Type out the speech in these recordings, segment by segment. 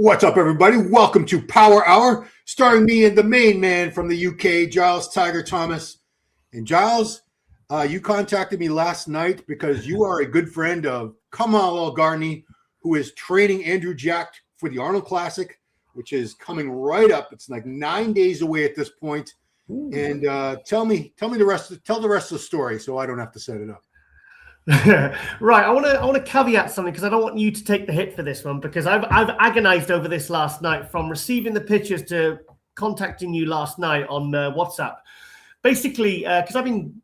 What's up, everybody? Welcome to Power Hour, starring me and the main man from the UK, Giles Tiger Thomas. And Giles, you contacted me last night because you are a good friend of Kamal El-Garni, who is training Andrew Jack for the Arnold Classic, which is coming right up. It's like 9 days away at this point. Ooh. And tell the rest of the story, so I don't have to set it up. Right, I want to caveat something because I don't want you to take the hit for this one, because I've agonized over this last night, from receiving the pictures to contacting you last night on WhatsApp. Basically, because I've been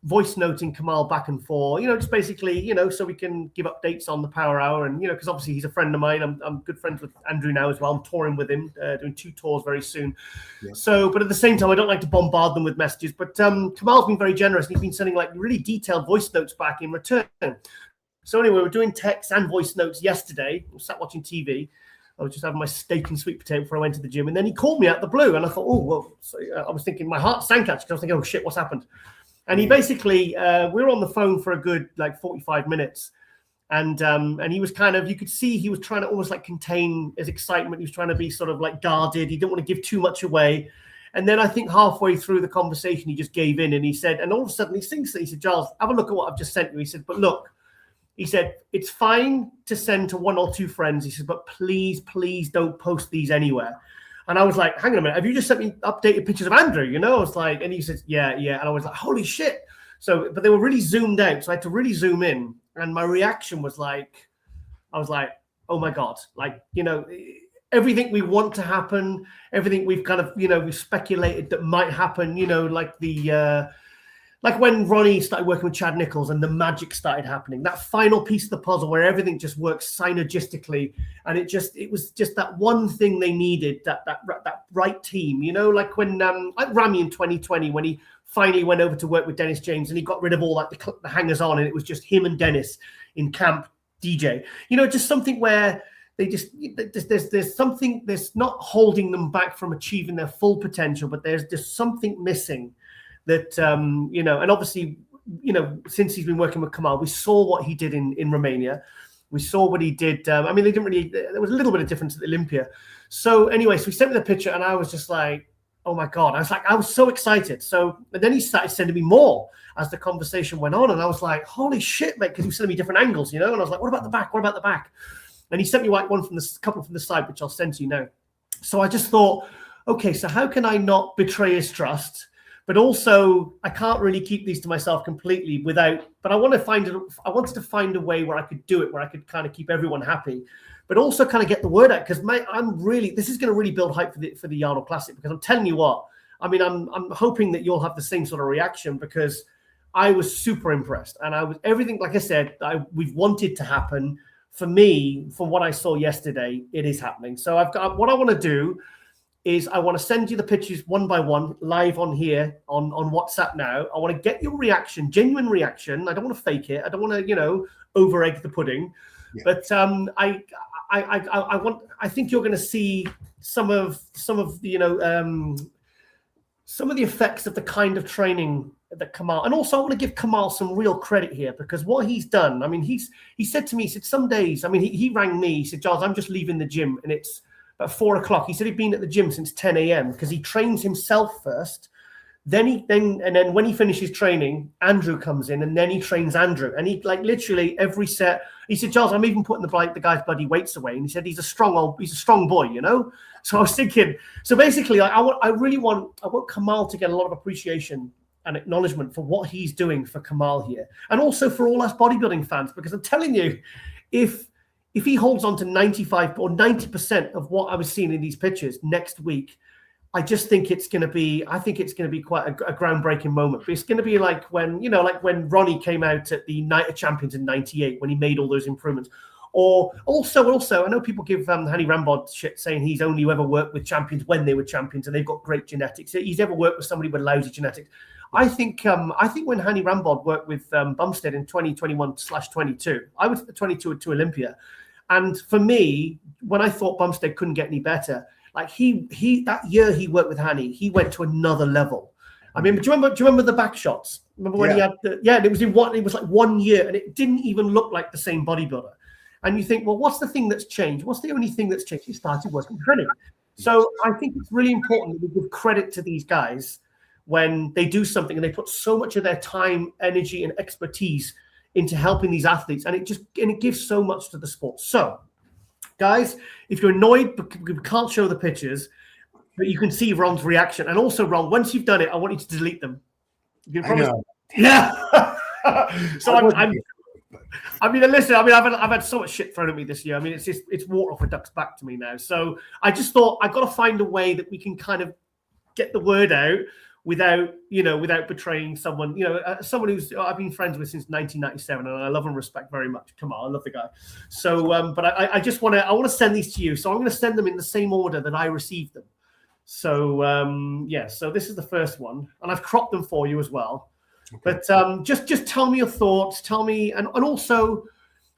voice noting Kamal back and forth, just basically, so we can give updates on the Power Hour, and because obviously he's a friend of mine. I'm good friends with Andrew now as well. I'm touring with him, doing 2 tours very soon. Yeah. So, but at the same time, I don't like to bombard them with messages. But Kamal's been very generous, and he's been sending like really detailed voice notes back in return. So anyway, we're doing text and voice notes yesterday. I sat watching TV. I was just having my steak and sweet potato before I went to the gym. And then he called me out the blue. And I thought, oh, well, so, I was thinking, my heart sank actually, because I was thinking, oh, shit, what's happened? And he basically, we were on the phone for a good, 45 minutes. And he was kind of, you could see he was trying to almost contain his excitement. He was trying to be sort of guarded. He didn't want to give too much away. And then I think halfway through the conversation, he just gave in. And he said, and all of a sudden he said, Giles, have a look at what I've just sent you. He said, but look. He said, it's fine to send to 1 or 2 friends. He said, but please, please don't post these anywhere. And I was like, hang on a minute. Have you just sent me updated pictures of Andrew? I was like, and he said, yeah. And I was like, holy shit. So, but they were really zoomed out. So I had to really zoom in. And my reaction was I was like, oh my God. Everything we want to happen, everything we've kind of, we've speculated that might happen, like when Ronnie started working with Chad Nichols and the magic started happening, that final piece of the puzzle where everything just works synergistically. And it was just that one thing they needed, that right team, like when, like Rami in 2020, when he finally went over to work with Dennis James and he got rid of all the hangers on, and it was just him and Dennis in camp DJ, just something where they just, there's something that's not holding them back from achieving their full potential, but there's just something missing. That, and obviously, since he's been working with Kamal, we saw what he did in Romania. We saw what he did. There was a little bit of difference at Olympia. So anyway, so he sent me the picture and I was just like, oh my God. I was so excited. So, and then he started sending me more as the conversation went on. And I was like, holy shit, mate, because he was sending me different angles, And I was like, what about the back? What about the back? And he sent me one from the couple from the side, which I'll send to you now. So I just thought, okay, so how can I not betray his trust? But also, I can't really keep these to myself completely but I wanted to find a way where I could do it, where I could kind of keep everyone happy, but also kind of get the word out, because this is going to really build hype for the Arnold Classic, because I'm telling you what, I'm hoping that you'll have the same sort of reaction, because I was super impressed, and I was everything, like I said, we've wanted to happen. For me, from what I saw yesterday, it is happening. So what I want to do is I want to send you the pictures one by one live on here on WhatsApp now. I want to get your reaction, genuine reaction. I don't want to fake it. I don't want to, over egg the pudding. Yeah. But I think you're going to see some of the effects of the kind of training that Kamal, and also I want to give Kamal some real credit here, because what he's done, he said to me, he said some days, he rang me, he said, Giles, I'm just leaving the gym and it's at 4 o'clock. He said he'd been at the gym since 10 a.m. because he trains himself first. Then when he finishes training, Andrew comes in and then he trains Andrew. And he literally every set, he said, Giles, I'm even putting the guy's bloody weights away. And he said, he's a strong boy, So I was thinking, so basically I want Kamal to get a lot of appreciation and acknowledgement for what he's doing for Kamal here. And also for all us bodybuilding fans, because I'm telling you, if he holds on to 95 or 90% of what I was seeing in these pictures next week, I just think it's going to be quite a groundbreaking moment. But it's going to be like when Ronnie came out at the Night of Champions in '98, when he made all those improvements. Or also, I know people give Hany Rambod shit saying he's only ever worked with champions when they were champions and they've got great genetics. He's ever worked with somebody with lousy genetics. I think when Hany Rambod worked with Bumstead in 2021/22, I was at 22 to Olympia. And for me, when I thought Bumstead couldn't get any better, he that year he worked with Hany, he went to another level. Do you remember the back shots? Remember when he had it was like 1 year and it didn't even look like the same bodybuilder. And you think, well, what's the thing that's changed? What's the only thing that's changed? He started working training. So I think it's really important that we give credit to these guys when they do something and they put so much of their time, energy, and expertise into helping these athletes, and it gives so much to the sport. So, guys, if you're annoyed because we can't show the pictures, but you can see Ron's reaction, and also Ron, once you've done it, I want you to delete them. You can promise? Yeah. So I mean, listen. I mean, I've had so much shit thrown at me this year. I mean, it's water off a duck's back to me now. So I just thought I got to find a way that we can kind of get the word out without betraying someone, someone who's I've been friends with since 1997, and I love and respect very much. Come on, I love the guy. So, but I just want to send these to you. So I'm going to send them in the same order that I received them. So yeah, so this is the first one, and I've cropped them for you as well. Okay. But just tell me your thoughts. Tell me, and also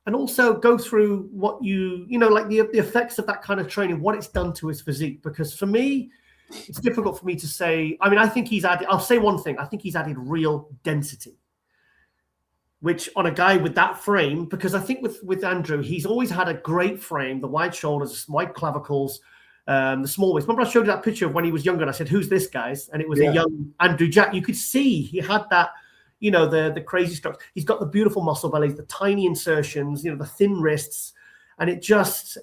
go through what like the effects of that kind of training, what it's done to his physique. Because for me, it's difficult for me to say. I mean, I think he's added. I'll say one thing. I think he's added real density, which on a guy with that frame, because I think with Andrew, he's always had a great frame, the wide shoulders, wide clavicles, the small waist. Remember I showed you that picture of when he was younger, and I said, who's this, guys? And it was a young Andrew Jack. You could see he had that, the crazy strokes. He's got the beautiful muscle bellies, the tiny insertions, the thin wrists, and it just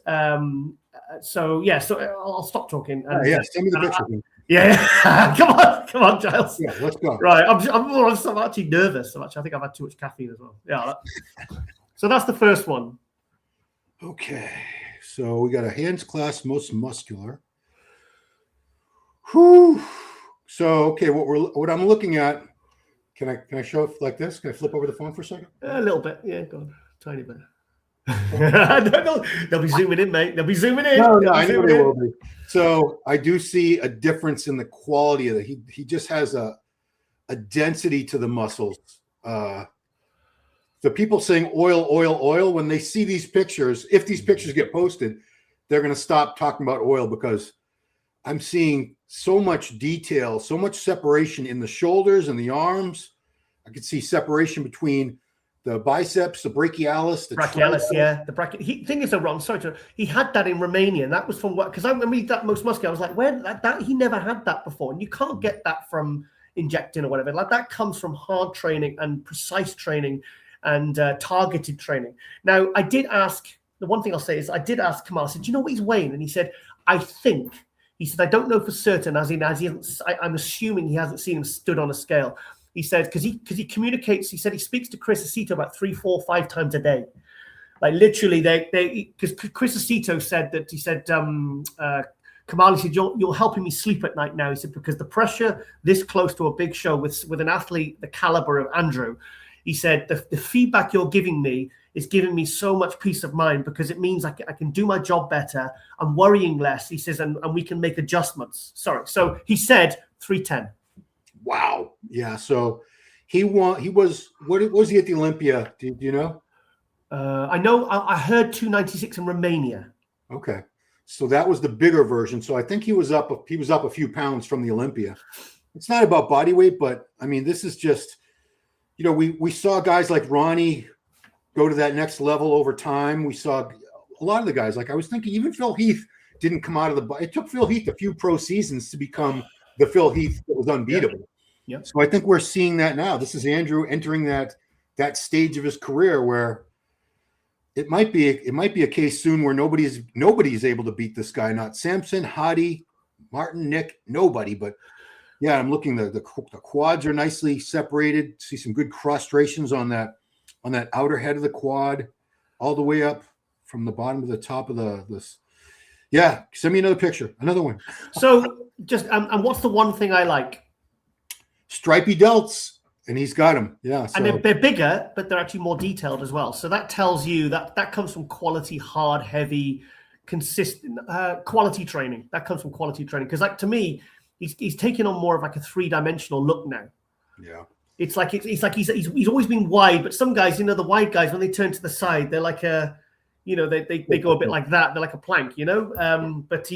so I'll stop talking. And, send me the picture. Come on, Giles. Yeah, let's go. Right, I'm actually nervous. I think I've had too much caffeine as well. Yeah. So that's the first one. Okay, so we got a hands class most muscular. Whew. So okay, what I'm looking at. Can I show it like this? Can I flip over the phone for a second? A little bit, yeah, go on, tiny bit. They'll be zooming in, mate. They'll be zooming in. No, I know they will be. So I do see a difference in the quality of it. He just has a density to the muscles. The people saying oil, when they see these pictures, if these pictures get posted, they're going to stop talking about oil, because I'm seeing so much detail, so much separation in the shoulders and the arms. I could see separation between the biceps, the brachialis, the thing is, though, Ron, he had that in Romania, and that was from what? Because I read that most muscular. I was like, where that he never had that before, and you can't get that from injecting or whatever. Like that comes from hard training and precise training and targeted training. Now, I did ask. The one thing I'll say is I did ask Kamal. I said, do you know what he's weighing? And he said, I think. He said, I don't know for certain. I'm assuming he hasn't seen him stood on a scale. He said, because he communicates. He said he speaks to Chris Aceto about 3, 4, 5 times a day. Like literally, because Chris Aceto said that he said, Kamal, he said, you're helping me sleep at night now. He said, because the pressure this close to a big show with an athlete the caliber of Andrew, he said the feedback you're giving me is giving me so much peace of mind, because it means I can do my job better. I'm worrying less. He says, and we can make adjustments. Sorry. So he said 310. Wow. Yeah. So what was he at the Olympia? Do you know? I know. I heard 296 in Romania. Okay. So that was the bigger version. So I think he was up a few pounds from the Olympia. It's not about body weight, but I mean, this is just, we saw guys like Ronnie go to that next level over time. We saw a lot of the guys, like I was thinking, even Phil Heath didn't come out of the. It took Phil Heath a few pro seasons to become the Phil Heath that was unbeatable. Yeah. So I think we're seeing that now. This is Andrew entering that stage of his career where it might be a case soon where nobody's able to beat this guy. Not Samson, Hadi, Martin, Nick, nobody. But yeah, I'm looking. The quads are nicely separated. See some good cross-striations on that outer head of the quad, all the way up from the bottom to the top of this. Yeah, send me another picture, another one. So just and what's the one thing I like? Stripy delts, and he's got them. Yeah, so. And they're bigger, but they're actually more detailed as well. So that tells you that comes from quality, hard, heavy, consistent quality training. That comes from quality training, because like to me, he's taking on more of like a 3-dimensional look now. Yeah. It's like he's always been wide, but some guys, the wide guys, when they turn to the side, they're like a, they go a bit like that. They're like a plank, But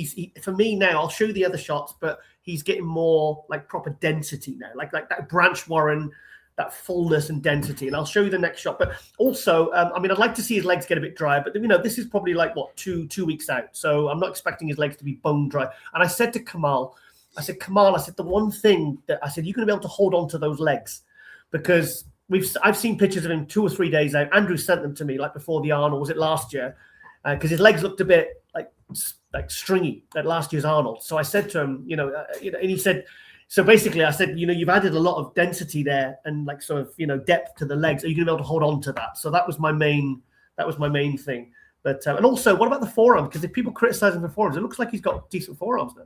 for me now, I'll show you the other shots, but he's getting more like proper density now, like that Branch Warren that fullness and density. And I'll show you the next shot. But also, I mean, I'd like to see his legs get a bit drier, but this is probably like what, two weeks out. So I'm not expecting his legs to be bone dry. And I said to Kamal, the one thing that I said, you're going to be able to hold on to those legs, because I've seen pictures of him 2 or 3 days out. Andrew sent them to me like before the Arnold, was it last year? Because his legs looked a bit like stringy at last year's Arnold. So I said to him, and he said, so basically I said, you've added a lot of density there and like sort of, depth to the legs. Are you going to be able to hold on to that? So that was my main thing. But and also, what about the forearm? Because if people criticize him for forearms, it looks like he's got decent forearms now.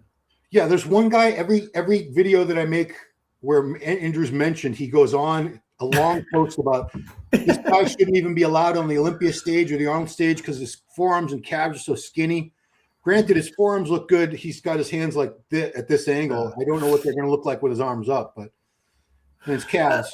Yeah, there's one guy every video that I make where Andrew's mentioned, he goes on a long post about this guy shouldn't even be allowed on the Olympia stage or the Arnold stage because his forearms and calves are so skinny. Granted, his forearms look good. He's got his hands like this, at this angle. I don't know what they're going to look like with his arms up, but his calves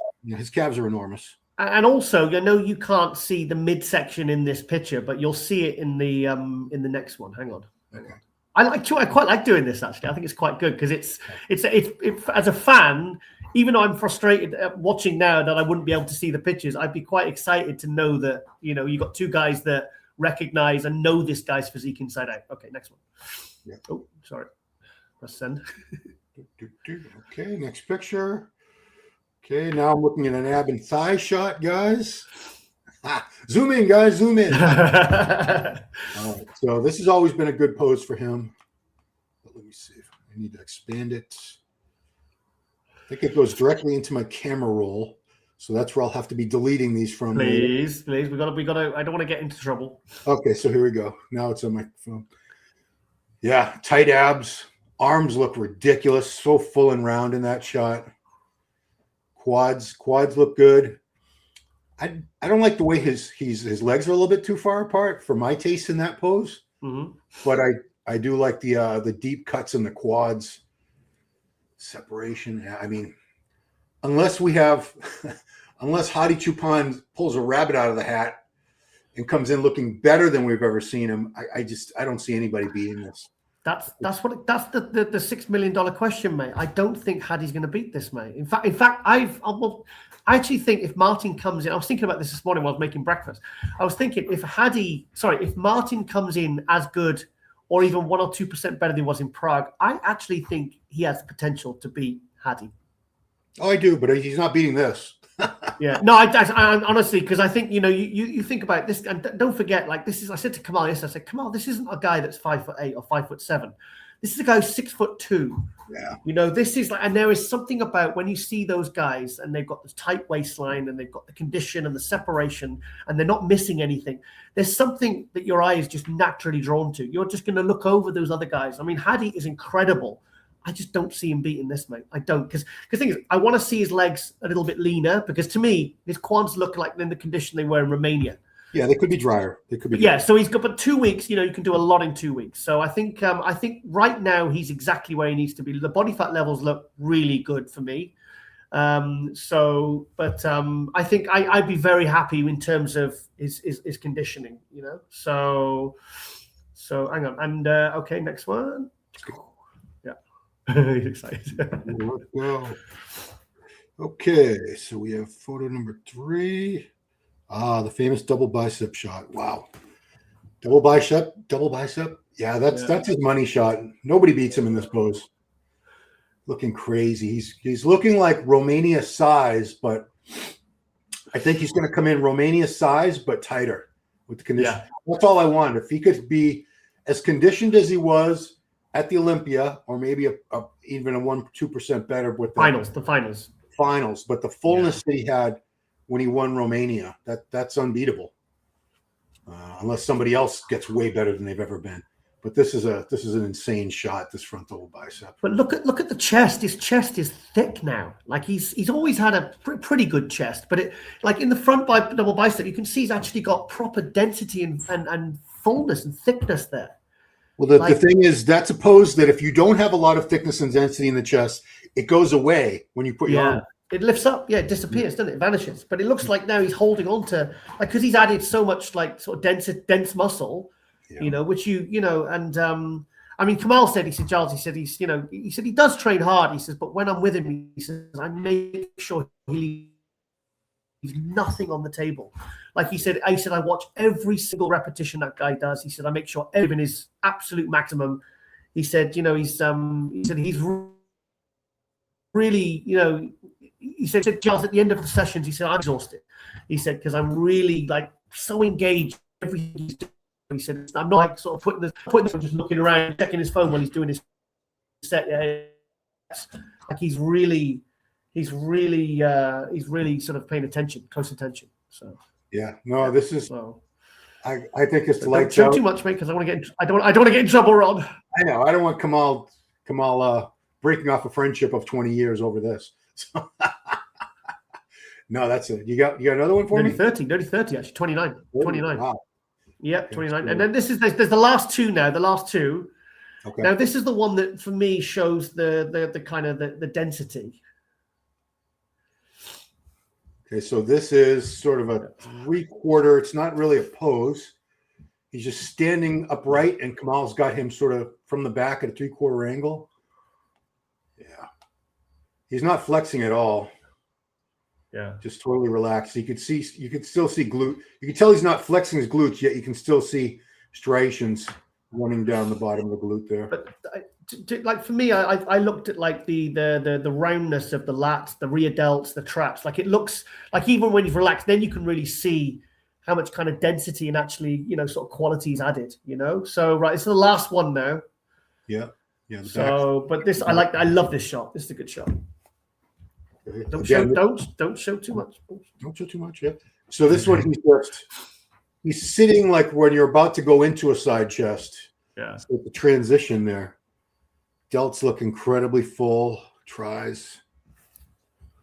are enormous. And also, you can't see the midsection in this picture, but you'll see it in the next one. Hang on. Okay. I quite like doing this, actually. I think it's quite good because it's as a fan, even though I'm frustrated at watching now that I wouldn't be able to see the pictures, I'd be quite excited to know that you got two guys that recognize and know this guy's physique inside out. Okay, next one. Yeah. Oh, sorry. Press send. Okay, next picture. Okay, now I'm looking at an ab and thigh shot, guys. Zoom in, guys, zoom in. All right, so this has always been a good pose for him. But let me see if I need to expand it. I think it goes directly into my camera roll. So that's where I'll have to be deleting these from. Please. We gotta. I don't want to get into trouble. Okay, so here we go. Now it's on my phone. Yeah, tight abs. Arms look ridiculous. So full and round in that shot. Quads look good. I don't like the way his legs are a little bit too far apart for my taste in that pose. Mm-hmm. But I do like the deep cuts in the quads. Separation. I mean, unless Hadi Choopan pulls a rabbit out of the hat and comes in looking better than we've ever seen him, I don't see anybody beating this. That's the $6 million question, mate. I don't think Hadi's going to beat this, mate. In fact, I actually think if Martin comes in, I was thinking about this morning while I was making breakfast. I was thinking if Martin comes in as good or even 1 or 2% better than he was in Prague, I actually think he has the potential to beat Hadi. Oh, I do, but he's not beating this. Yeah, no, I honestly, because I think you think about this, and don't forget, like this is. I said to Kamal yesterday, I said, Kamal, this isn't a guy that's 5'8" or 5'7". This is a guy who's 6'2". Yeah, this is like, and there is something about when you see those guys and they've got this tight waistline and they've got the condition and the separation and they're not missing anything. There's something that your eye is just naturally drawn to. You're just going to look over those other guys. I mean, Hadi is incredible. I just don't see him beating this, mate. I don't, because the thing is, I want to see his legs a little bit leaner because to me, his quads look like in the condition they were in Romania. Yeah, they could be drier. Yeah, so he's got but 2 weeks. You can do a lot in 2 weeks. So I think right now he's exactly where he needs to be. The body fat levels look really good for me. I think I'd be very happy in terms of his conditioning. So hang on, and okay, next one. He's excited. Well, okay, so we have photo number 3. The famous double bicep shot. Wow. Double bicep. Yeah, that's his money shot. Nobody beats him in this pose. Looking crazy. He's looking like Romania size, but I think he's going to come in Romania size, but tighter with the condition. Yeah. That's all I want. If he could be as conditioned as he was at the Olympia, or maybe even a 1-2% better with the finals, but the fullness that he had when he won Romania, that's unbeatable. Unless somebody else gets way better than they've ever been. But this is an insane shot, this front double bicep. But look at the chest. His chest is thick now. Like he's always had a pretty good chest, but like in the front double bicep, you can see he's actually got proper density and fullness and thickness there. Well, the thing is, that's a pose that if you don't have a lot of thickness and density in the chest, it goes away when you put your arm. It lifts up. Yeah, it disappears, doesn't it? It vanishes. But it looks like now he's holding on to, like, because he's added so much, like, sort of dense muscle, which and I mean, Kamal said, Giles, he said he does train hard. He says, but when I'm with him, he says, I make sure he nothing on the table. Like he said, I watch every single repetition that guy does. He said, I make sure everything is absolute maximum. He said, he said he's really, he said, Giles, at the end of the sessions, he said, I'm exhausted. He said, because I'm really like so engaged. Everything he's doing. He said, I'm not like sort of putting this, just looking around, checking his phone while he's doing his set. Like he's really sort of paying attention, close attention. So yeah, no, this is. So, I think it's don't show too much, mate, because I don't want to get in trouble, Ron. I know. I don't want Kamal breaking off a friendship of 20 years over this. So, no, that's it. You got another one for me? 30 actually, 29. 29. Wow. Yep, 29. And then there's the last two now. The last two. Okay. Now this is the one that for me shows the kind of the density. Okay, so this is sort of a 3/4. It's not really a pose. He's just standing upright, and Kamal's got him sort of from the back at a 3/4 angle. Yeah, he's not flexing at all. Yeah, just totally relaxed. You could still see glute. You can tell he's not flexing his glutes yet. You can still see striations running down the bottom of the glute there. But like for me, I looked at like the roundness of the lats, the rear delts, the traps. Like it looks like even when you've relaxed, then you can really see how much kind of density and actually sort of quality is added. So right, it's the last one now. Yeah. So, but this I love this shot. This is a good shot. Okay. Don't show too much. Don't show too much. Yeah. So this one, he's sitting like when you're about to go into a side chest. Yeah. So the transition there. Delts look incredibly full. Tries.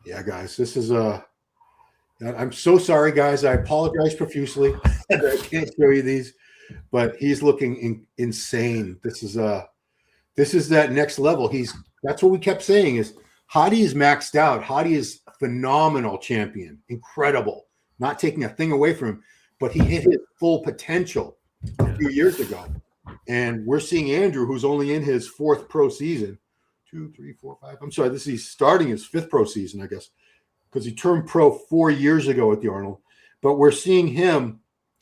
Yeah, guys, this is I'm so sorry, guys. I apologize profusely. I can't show you these, but he's looking insane. This is that next level. That's what we kept saying is Hadi is maxed out. Hadi is a phenomenal champion. Incredible. Not taking a thing away from him, but he hit his full potential a few years ago. And we're seeing Andrew, who's only in his 4th pro season. 2, 3, 4, 5. I'm sorry, he's starting his 5th pro season, I guess, because he turned pro 4 years ago at the Arnold. But we're seeing him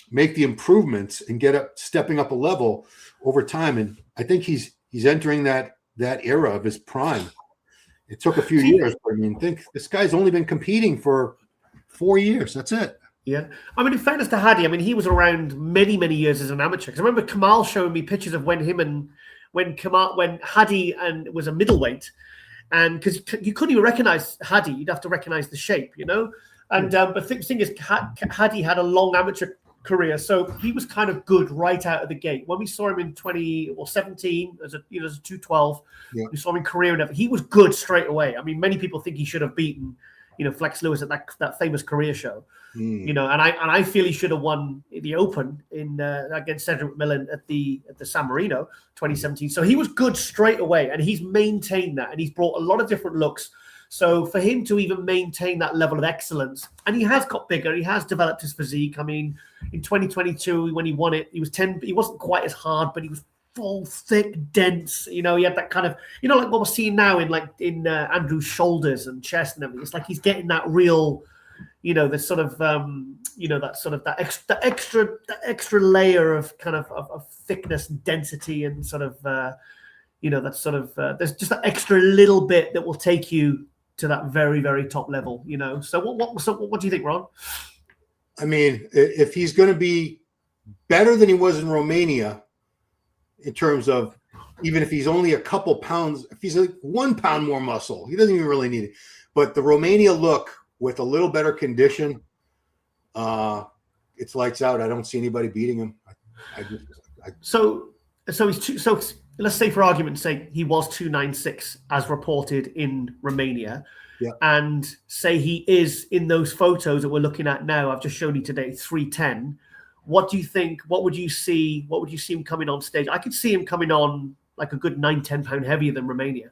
make the improvements and stepping up a level over time. And I think he's entering that era of his prime. It took a few years, but I mean, think this guy's only been competing for 4 years. That's it. Yeah. I mean, in fairness to Hadi, I mean, he was around many, many years as an amateur. Because I remember Kamal showing me pictures of when Hadi was a middleweight. And because you couldn't even recognize Hadi, you'd have to recognize the shape, And but the thing is, Hadi had a long amateur career, so he was kind of good right out of the gate. When we saw him in 2017 as a 212, we saw him in Korea and everything. He was good straight away. I mean, many people think he should have beaten, Flex Lewis at that famous Korea show. And I feel he should have won the Open against Cedric McMillan at the San Marino 2017. So he was good straight away, and he's maintained that, and he's brought a lot of different looks. So for him to even maintain that level of excellence, and he has got bigger, he has developed his physique. I mean, in 2022 when he won it, he wasn't quite as hard, but he was full, thick, dense. He had that kind of, like what we're seeing now in Andrew's shoulders and chest and everything. It's like he's getting that real, the sort of, that extra layer of kind of thickness and density and sort of, that sort of, there's just that extra little bit that will take you to that very, very top level. So what do you think, Ron? I mean, if he's going to be better than he was in Romania, in terms of even if he's only a couple pounds, if he's like 1 pound more muscle, he doesn't even really need it. But the Romania look with a little better condition, it's lights out. I don't see anybody beating him. So let's say for argument's sake, he was 296 as reported in Romania. Yeah. And say he is in those photos that we're looking at now, I've just shown you today, 310. What do you think? What would you see? What would you see him coming on stage? I could see him coming on like a good 9-10 pound heavier than Romania.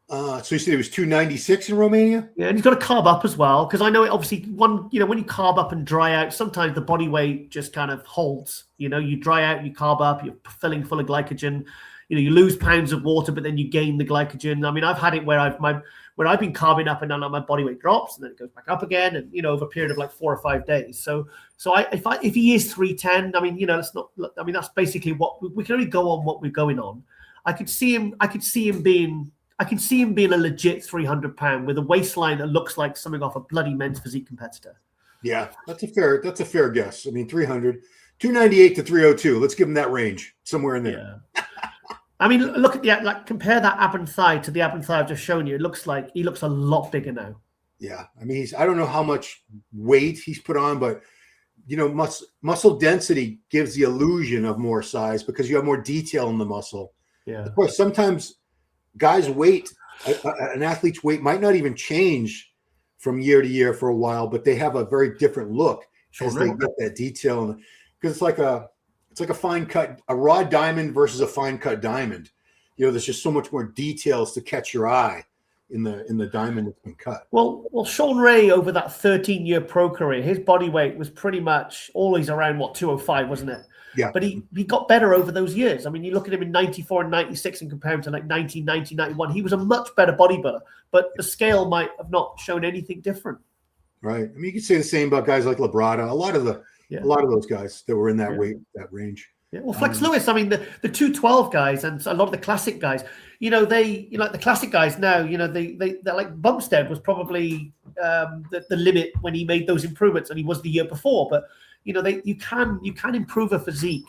So you said it was 296 in Romania? Yeah, and he's got to carb up as well, because I know it obviously when you carb up and dry out, sometimes the body weight just kind of holds. You dry out, you carb up, you're filling full of glycogen. you lose pounds of water, but then you gain the glycogen. I mean, I've had it where I've been carving up and down, my body weight drops and then it goes back up again, and over a period of like 4 or 5 days. So if he is 310, I mean, let's not. I mean, that's basically what we can only go on what we're going on. I could see him being a legit 300-pound with a waistline that looks like something off a bloody men's physique competitor. Yeah, that's a fair guess. I mean, 300, 298 to 302. Let's give him that range, somewhere in there. Yeah. I mean, look at compare that ab and thigh to the ab and thigh I've just shown you. It looks like he looks a lot bigger now. Yeah, I mean, I don't know how much weight he's put on, but muscle density gives the illusion of more size because you have more detail in the muscle. Yeah. Of course, sometimes guys' weight, an athlete's weight might not even change from year to year for a while, but they have a very different look as they get that detail. Because it's like a fine cut, a raw diamond versus a fine cut diamond. There's just so much more details to catch your eye in the diamond that's been cut. Well, Sean Ray, over that 13-year pro career, his body weight was pretty much always around 205, wasn't it? Yeah. But he got better over those years. I mean, you look at him in 94 and 96 and compare him to like 1990, 91. He was a much better bodybuilder, but the scale might have not shown anything different. Right. I mean, you could say the same about guys like Labrada. A lot of those guys that were in that weight, that range. Yeah. Well, Flex Lewis, I mean, the 212 guys and a lot of the classic guys, the classic guys now, they're like Bumstead was probably the limit when he made those improvements, and he was the year before. But you can improve a physique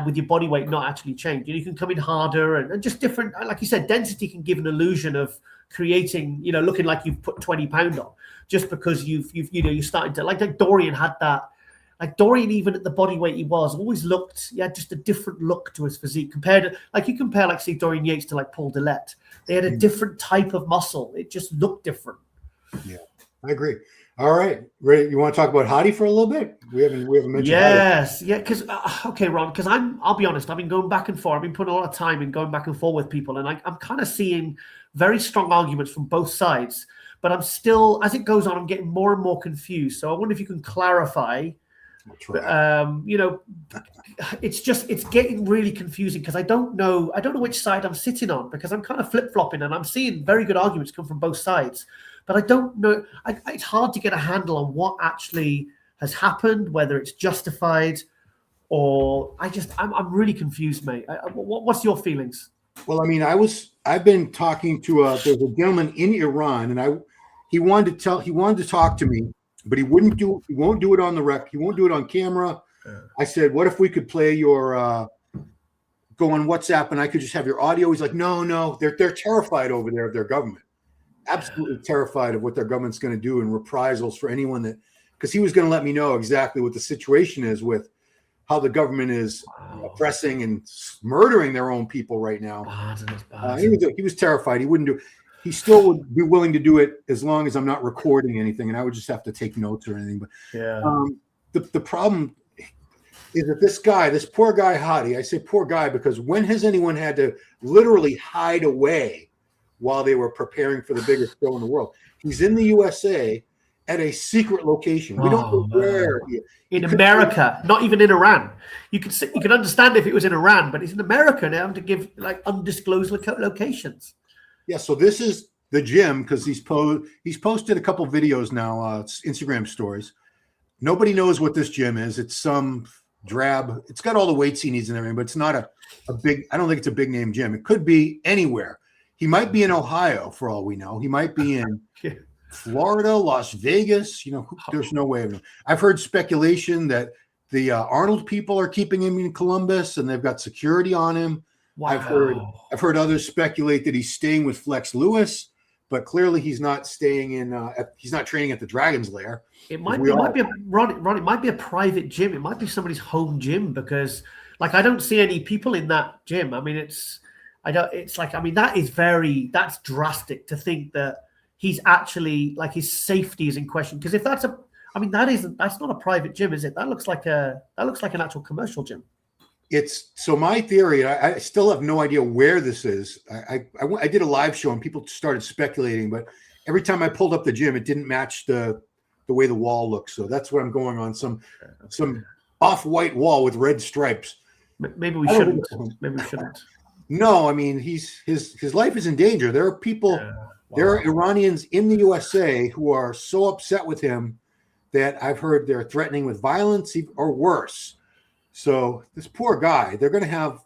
with your body weight not actually change. You can come in harder and just different. Like you said, density can give an illusion of creating, looking like you've put 20 pounds on just because you're starting to like Dorian had that. Like Dorian, even at the body weight he was, always looked, just a different look to his physique compared to, like you compare, like say Dorian Yates to like Paul Dillette. They had a different type of muscle. It just looked different. Yeah, I agree. All right, ready? You want to talk about Hadi for a little bit? We haven't mentioned. Yes, Hadi. Yeah, because okay, Ron. Because I'll be honest. I've been going back and forth. I've been putting a lot of time in going back and forth with people, and I'm kind of seeing very strong arguments from both sides. But I'm still, as it goes on, I'm getting more and more confused. So I wonder if you can clarify. It's getting really confusing because I don't know which side I'm sitting on, because I'm kind of flip-flopping and I'm seeing very good arguments come from both sides, but I don't know. It's hard to get a handle on what actually has happened, whether it's justified or I'm really confused, mate. What's your feelings? Well, I mean, I've been talking to there's a gentleman in Iran, and he wanted to talk to me. But he won't do it on the rec. He won't do it on camera. I said, what if we could play your go on WhatsApp and I could just have your audio? He's like, no. They're terrified over there of their government. Absolutely terrified of what their government's going to do and reprisals for anyone that, because he was going to let me know exactly what the situation is with how the government is oppressing and murdering their own people right now. He was terrified. He wouldn't do it. He still would be willing to do it as long as I'm not recording anything, and I would just have to take notes or anything. But the problem is that this poor guy Hadi, I say poor guy because when has anyone had to literally hide away while they were preparing for the biggest show in the world? He's in the USA at a secret location. We don't know where. In America, not even in Iran. You could understand if it was in Iran, but it's in America now to give like undisclosed locations. Yeah, so this is the gym because he's posted a couple videos now, Instagram stories. Nobody knows what this gym is. It's some drab. It's got all the weights he needs and everything, but it's not a big. I don't think it's a big name gym. It could be anywhere. He might be in Ohio for all we know. He might be in Florida, Las Vegas. There's no way of knowing. I've heard speculation that the Arnold people are keeping him in Columbus and they've got security on him. Wow. I've heard others speculate that he's staying with Flex Lewis, but clearly he's not staying in. He's not training at the Dragon's Lair. It might be Ron. It might be a private gym. It might be somebody's home gym because, like, I don't see any people in that gym. I mean, that's drastic to think that he's actually like his safety is in question. Because if that's not a private gym, is it? That looks like an actual commercial gym. So my theory, I still have no idea where this is. I did a live show and people started speculating, but every time I pulled up the gym, it didn't match the way the wall looks. So that's what I'm going on. Some off-white wall with red stripes. Maybe we shouldn't. No, I mean his life is in danger. There are people, there are Iranians in the USA who are so upset with him that I've heard they're threatening with violence or worse. So this poor guy, they're going to have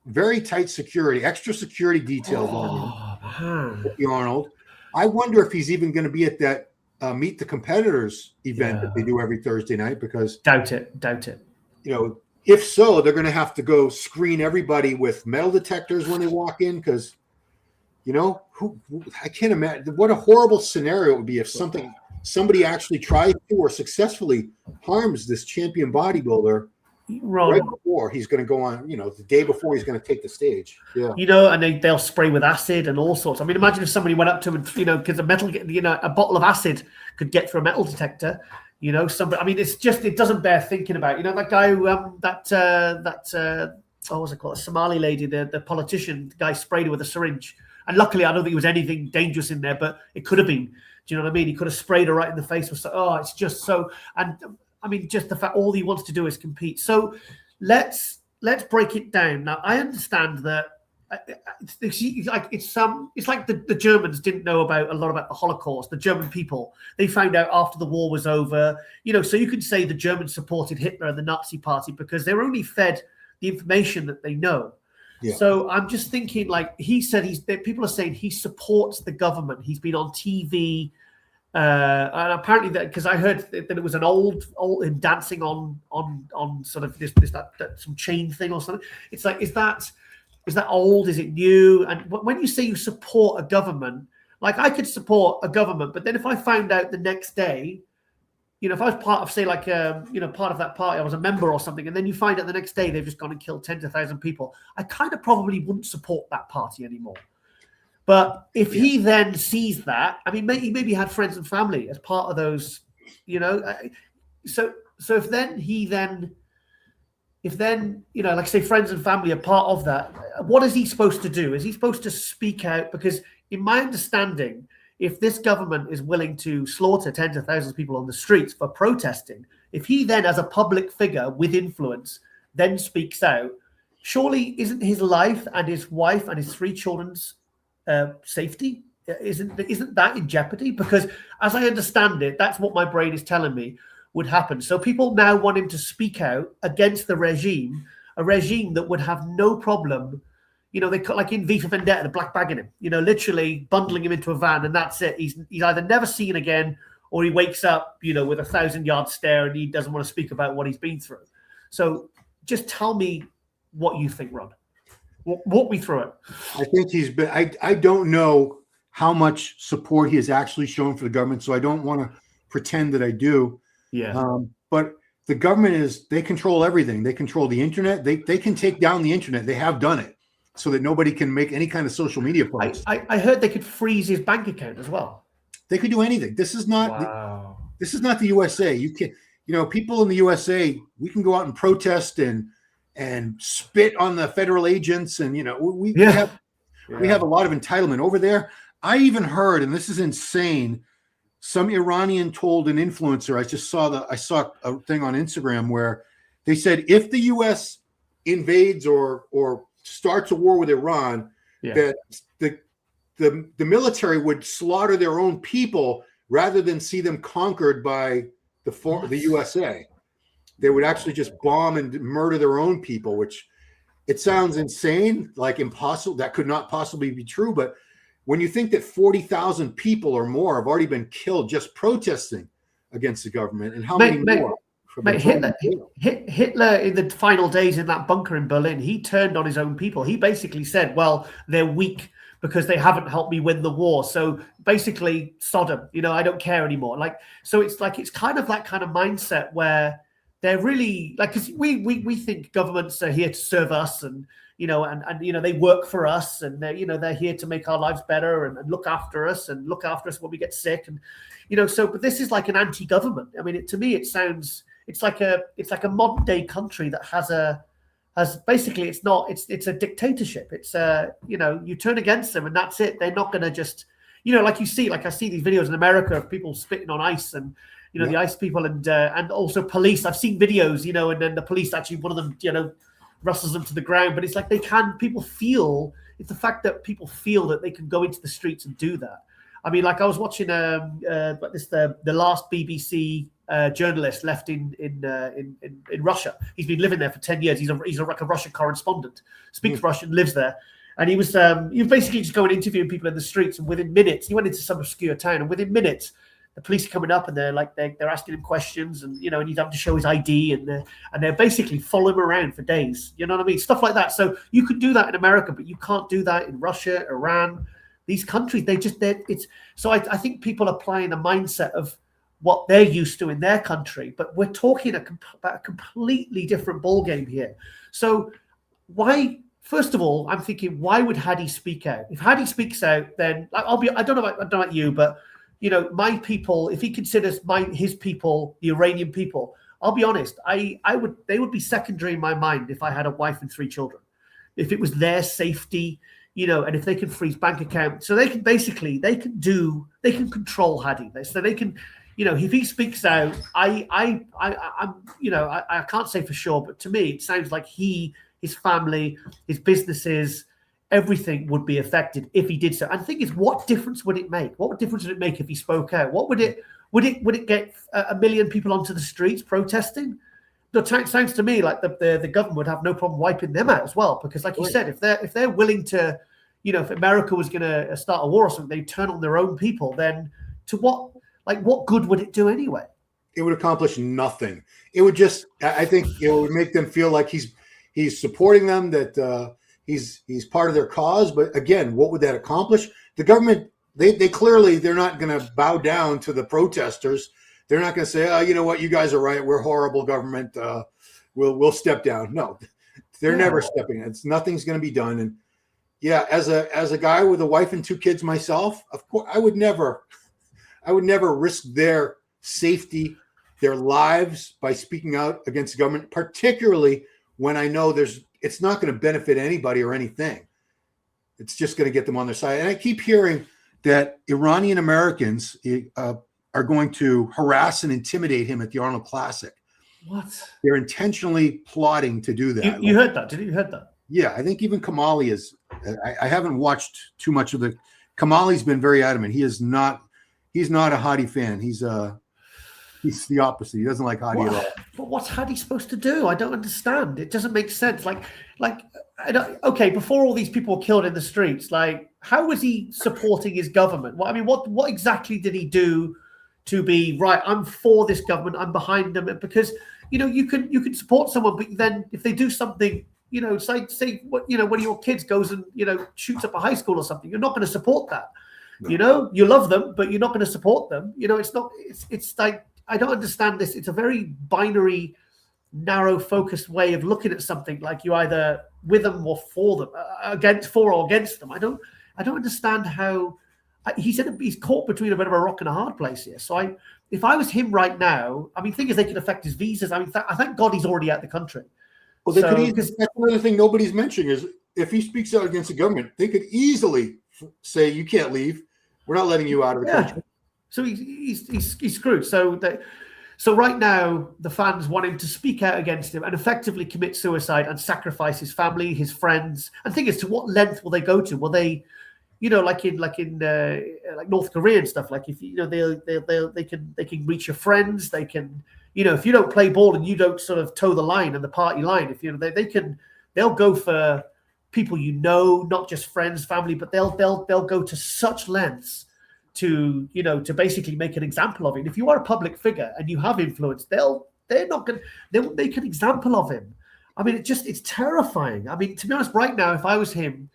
very tight security, extra security details on him. Arnold. I wonder if he's even going to be at that Meet the Competitors event that they do every Thursday night, because doubt it. You know, if so, they're going to have to go screen everybody with metal detectors when they walk in, because, you know, I can't imagine what a horrible scenario it would be if somebody actually tries to or successfully harms this champion bodybuilder right before he's going to go on, you know, the day before he's going to take the stage. Yeah. You know, and they'll spray with acid and all sorts. I mean, imagine if somebody went up to him and, you know, because a bottle of acid could get through a metal detector. You know, somebody. I mean, it's just, it doesn't bear thinking about. You know, that guy who what's it called? A Somali lady, the politician, the guy sprayed her with a syringe. And luckily, I don't think there was anything dangerous in there, but it could have been. Do you know what I mean? He could have sprayed her right in the face. It's just so. And I mean, just the fact all he wants to do is compete. So let's break it down. Now, I understand that it's like the Germans didn't know a lot about the Holocaust. The German people, they found out after the war was over. You know, so you could say the Germans supported Hitler and the Nazi Party because they're only fed the information that they know. Yeah. So I'm just thinking, like he said, people are saying he supports the government. He's been on TV. And apparently that, because I heard that it was an old him dancing on sort of that some chain thing or something. It's like, is that old? Is it new? And when you say you support a government, like I could support a government, but then if I found out the next day, you know, if I was part of, say, like, part of that party, I was a member or something, and then you find out the next day they've just gone and killed tens of thousands of people, I kind of probably wouldn't support that party anymore. But if he then sees that, I mean, he maybe had friends and family as part of those, you know. So if then, you know, like say friends and family are part of that, what is he supposed to do? Is he supposed to speak out? Because in my understanding, if this government is willing to slaughter tens of thousands of people on the streets for protesting, if he then, as a public figure with influence, then speaks out, surely isn't his life and his wife and his 3 children's safety, isn't that in jeopardy? Because as I understand it, that's what my brain is telling me would happen. So people now want him to speak out against the regime, a regime that would have no problem, you know, they like in V for Vendetta, the black bagging him, you know, literally bundling him into a van, and that's it. He's either never seen again, or he wakes up, you know, with a 1,000-yard stare, and he doesn't want to speak about what he's been through. So just tell me what you think, Ron. Walk me through it. I think he's been. I don't know how much support he has actually shown for the government, so I don't want to pretend that I do. Yeah. But the government they control everything. They control the internet. They can take down the internet. They have done it so that nobody can make any kind of social media posts. I heard they could freeze his bank account as well. They could do anything. This is not. Wow. This is not the USA. You can, you know, people in the USA, we can go out and protest and spit on the federal agents, and you know we have a lot of entitlement over there. I even heard, and this is insane, some Iranian told an influencer. I saw a thing on Instagram where they said if the U.S. invades or starts a war with Iran, that the military would slaughter their own people rather than see them conquered by the USA. They would actually just bomb and murder their own people, which it sounds insane, like impossible. That could not possibly be true. But when you think that 40,000 people or more have already been killed just protesting against the government, and how many more? Hitler, in the final days in that bunker in Berlin, he turned on his own people. He basically said, well, they're weak because they haven't helped me win the war. So basically, Sodom, you know, I don't care anymore. Like, so it's kind of that kind of mindset where they're really like, because we think governments are here to serve us, and you know, and you know, they work for us, and they're here to make our lives better and look after us when we get sick, and you know, so but this is like an anti-government. I mean, to me, it sounds it's like a modern day country that has basically it's a dictatorship. It's you know, you turn against them and that's it. They're not going to just, you know, like I see these videos in America of people spitting on ice, and you know, the ice people, and also police. I've seen videos, you know, and then the police actually, one of them, you know, wrestles them to the ground. But it's like people feel, it's the fact that people feel that they can go into the streets and do that. I mean, like I was watching the last BBC journalist left in Russia. He's been living there for 10 years. He's like a Russian correspondent, speaks Russian, lives there. And he was basically just going interviewing people in the streets, and within minutes, he went into some obscure town, and within minutes, the police are coming up and they're asking him questions, and and he's having to show his ID, and they're basically following him around for days. You know what I mean? Stuff like that. So you could do that in America, but you can't do that in Russia, Iran, these countries. So I think people are applying the mindset of what they're used to in their country, but we're talking about a completely different ballgame here. So why? First of all, I'm thinking, why would Hadi speak out? If Hadi speaks out, then I don't know about you, but my people, if he considers his people, the Iranian people, I'll be honest, they would be secondary in my mind if I had a wife and 3 children. If it was their safety, and if they can freeze bank accounts, so they can control Hadi. So they can, if he speaks out, I can't say for sure, but to me, it sounds like his family, his businesses, everything would be affected if he did so. And the thing is, what difference would it make? What difference would it make if he spoke out? What would it get 1 million people onto the streets protesting? It sounds to me like the government would have no problem wiping them out as well, because like you said, if they're willing to, if America was going to start a war or something, they turn on their own people, then what good would it do anyway? It would accomplish nothing. It would just, I think it would make them feel like he's supporting them, that he's part of their cause. But again, what would that accomplish? The government, they're not going to bow down to the protesters. They're not going to say, you know what, you guys are right, we're horrible government, we'll step down. No, they're never stepping. Nothing's going to be done. And yeah, as a guy with a wife and 2 kids myself, of course, I would never risk their safety, their lives, by speaking out against the government, particularly when I know it's not going to benefit anybody or anything. It's just going to get them on their side. And I keep hearing that Iranian Americans are going to harass and intimidate him at the Arnold Classic. What? They're intentionally plotting to do that. You heard that? Did you heard that? Yeah, I think even Kamali is. I haven't watched too much of the. Kamali's been very adamant. He's not a Hadi fan. He's the opposite. He doesn't like Hadi at all. But what's Hadi supposed to do? I don't understand. It doesn't make sense. Okay, before all these people were killed in the streets, how was he supporting his government? What exactly did he do to be right? I'm for this government. I'm behind them. Because you can support someone, but then if they do something, say one of your kids goes and shoots up a high school or something, you're not going to support that. No. You love them, but you're not going to support them. It's like, I don't understand this. It's a very binary, narrow, focused way of looking at something. Like you either with them or for them, for or against them. I don't understand how he's caught between a bit of a rock and a hard place here. So if I was him right now, thing is they could affect his visas. I thank God he's already out the country. Well, that's another thing nobody's mentioning is if he speaks out against the government, they could easily say you can't leave. We're not letting you out of the country. So he's screwed. So right now, the fans want him to speak out against him and effectively commit suicide and sacrifice his family, his friends. And the thing is, to what length will they go to? Will they, like in North Korea and stuff? Like if they can reach your friends. They can, if you don't play ball and you don't sort of toe the line and the party line, if they'll go for people not just friends, family, but they'll go to such lengths to basically make an example of him. If you are a public figure and you have influence, they'll make an example of him. It's terrifying. To be honest, right now, if I was him,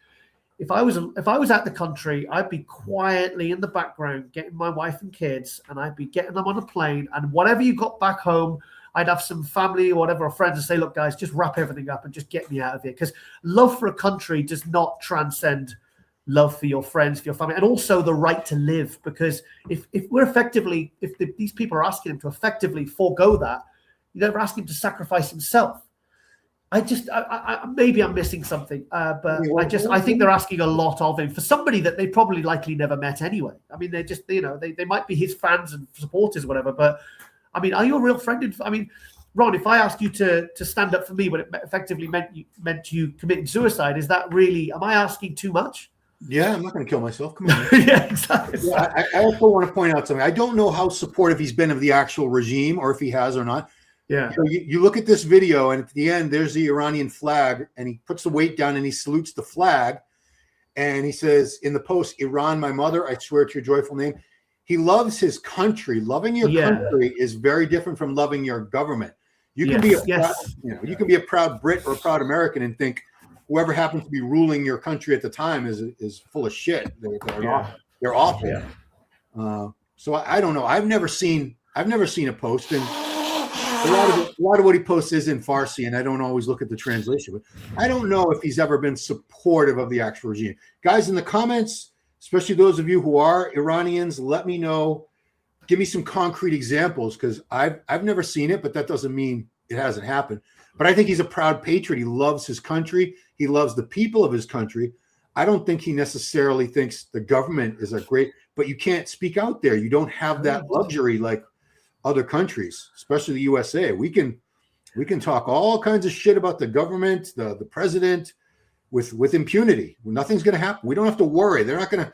if I was at the country, I'd be quietly in the background getting my wife and kids, and I'd be getting them on a plane, and whatever you got back home, I'd have some family or whatever, or friends, and say, look, guys, just wrap everything up and just get me out of here. Because love for a country does not transcend love for your friends, for your family, and also the right to live. Because if these people are asking him to effectively forego that, they're asking him to sacrifice himself. Maybe I'm missing something, but I think they're asking a lot of him for somebody that they probably likely never met anyway. They're just, they might be his fans and supporters or whatever, but are you a real friend? Ron, if I asked you to stand up for me when it effectively meant you committing suicide, is that really, am I asking too much? Yeah, I'm not going to kill myself. Come on. Yeah, exactly. Yeah, I also want to point out something. I don't know how supportive he's been of the actual regime, or if he has or not. Yeah. You look at this video, and at the end, there's the Iranian flag, and he puts the weight down and he salutes the flag. And he says in the post, "Iran, my mother, I swear to your joyful name." He loves his country. Loving your country is very different from loving your government. You can be you can be a proud Brit or a proud American and think whoever happens to be ruling your country at the time is full of shit. They're awful. Yeah. So I don't know. I've never seen a post, and a lot of what he posts is in Farsi, and I don't always look at the translation. But I don't know if he's ever been supportive of the actual regime. Guys, in the comments, especially those of you who are Iranians, let me know. Give me some concrete examples, because I've never seen it, but that doesn't mean it hasn't happened. But I think he's a proud patriot. He loves his country. He loves the people of his country. I don't think he necessarily thinks the government is a great, but you can't speak out there. You don't have that luxury like other countries, especially the USA. We can talk all kinds of shit about the government, the president, with impunity. Nothing's going to happen. We don't have to worry. They're not going to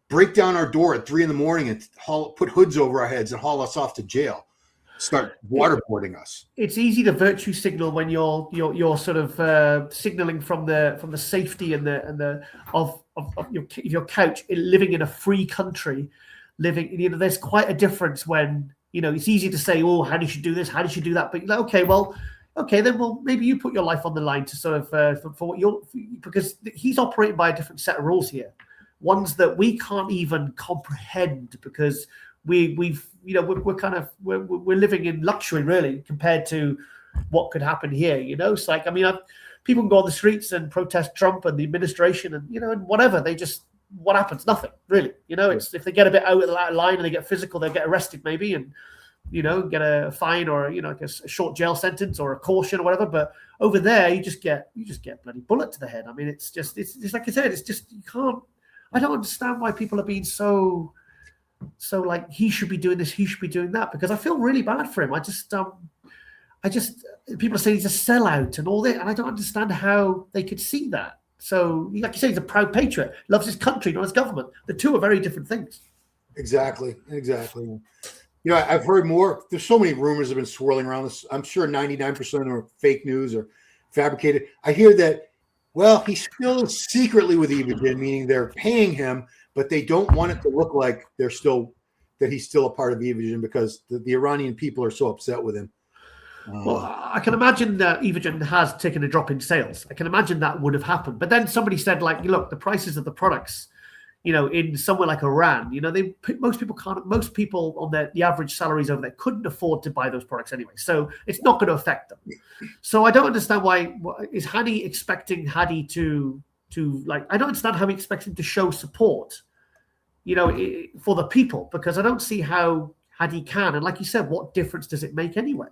break down our door at 3 a.m. and put hoods over our heads and haul us off to jail, start waterboarding us. It's easy to virtue signal when you're sort of signaling from the safety and the of your couch, living in a free country, living. There's quite a difference when. It's easy to say, "Oh, how did you do this? How did you do that?" But then maybe you put your life on the line to sort of for what because he's operating by a different set of rules here, ones that we can't even comprehend, because we're living in luxury really compared to what could happen here. It's like, people can go on the streets and protest Trump and the administration and and whatever. What happens? Nothing really. It's if they get a bit out of line and they get physical, they'll get arrested maybe and get a fine or like a short jail sentence or a caution or whatever. But over there, you just get bloody bullet to the head. It's like I said, it's just, you can't. I don't understand why people are being so like, he should be doing this, he should be doing that, because I feel really bad for him. I just people are saying he's a sellout and all that, and I don't understand how they could see that. So, like you say, he's a proud patriot, loves his country, not his government. The two are very different things. Exactly. I've heard more. There's so many rumors have been swirling around this. I'm sure 99% of them are fake news or fabricated. I hear that, he's still secretly with Evogen, meaning they're paying him, but they don't want it to look like that he's still a part of Evogen, because the Iranian people are so upset with him. Well, I can imagine that Evogen has taken a drop in sales. I can imagine that would have happened. But then somebody said, like, look, the prices of the products, in somewhere like Iran, most people on the average salaries over there couldn't afford to buy those products anyway. So it's not going to affect them. So I don't understand why is Hadi expecting Hadi to like, I don't understand how he expects him to show support, for the people, because I don't see how Hadi can. And like you said, what difference does it make anyway?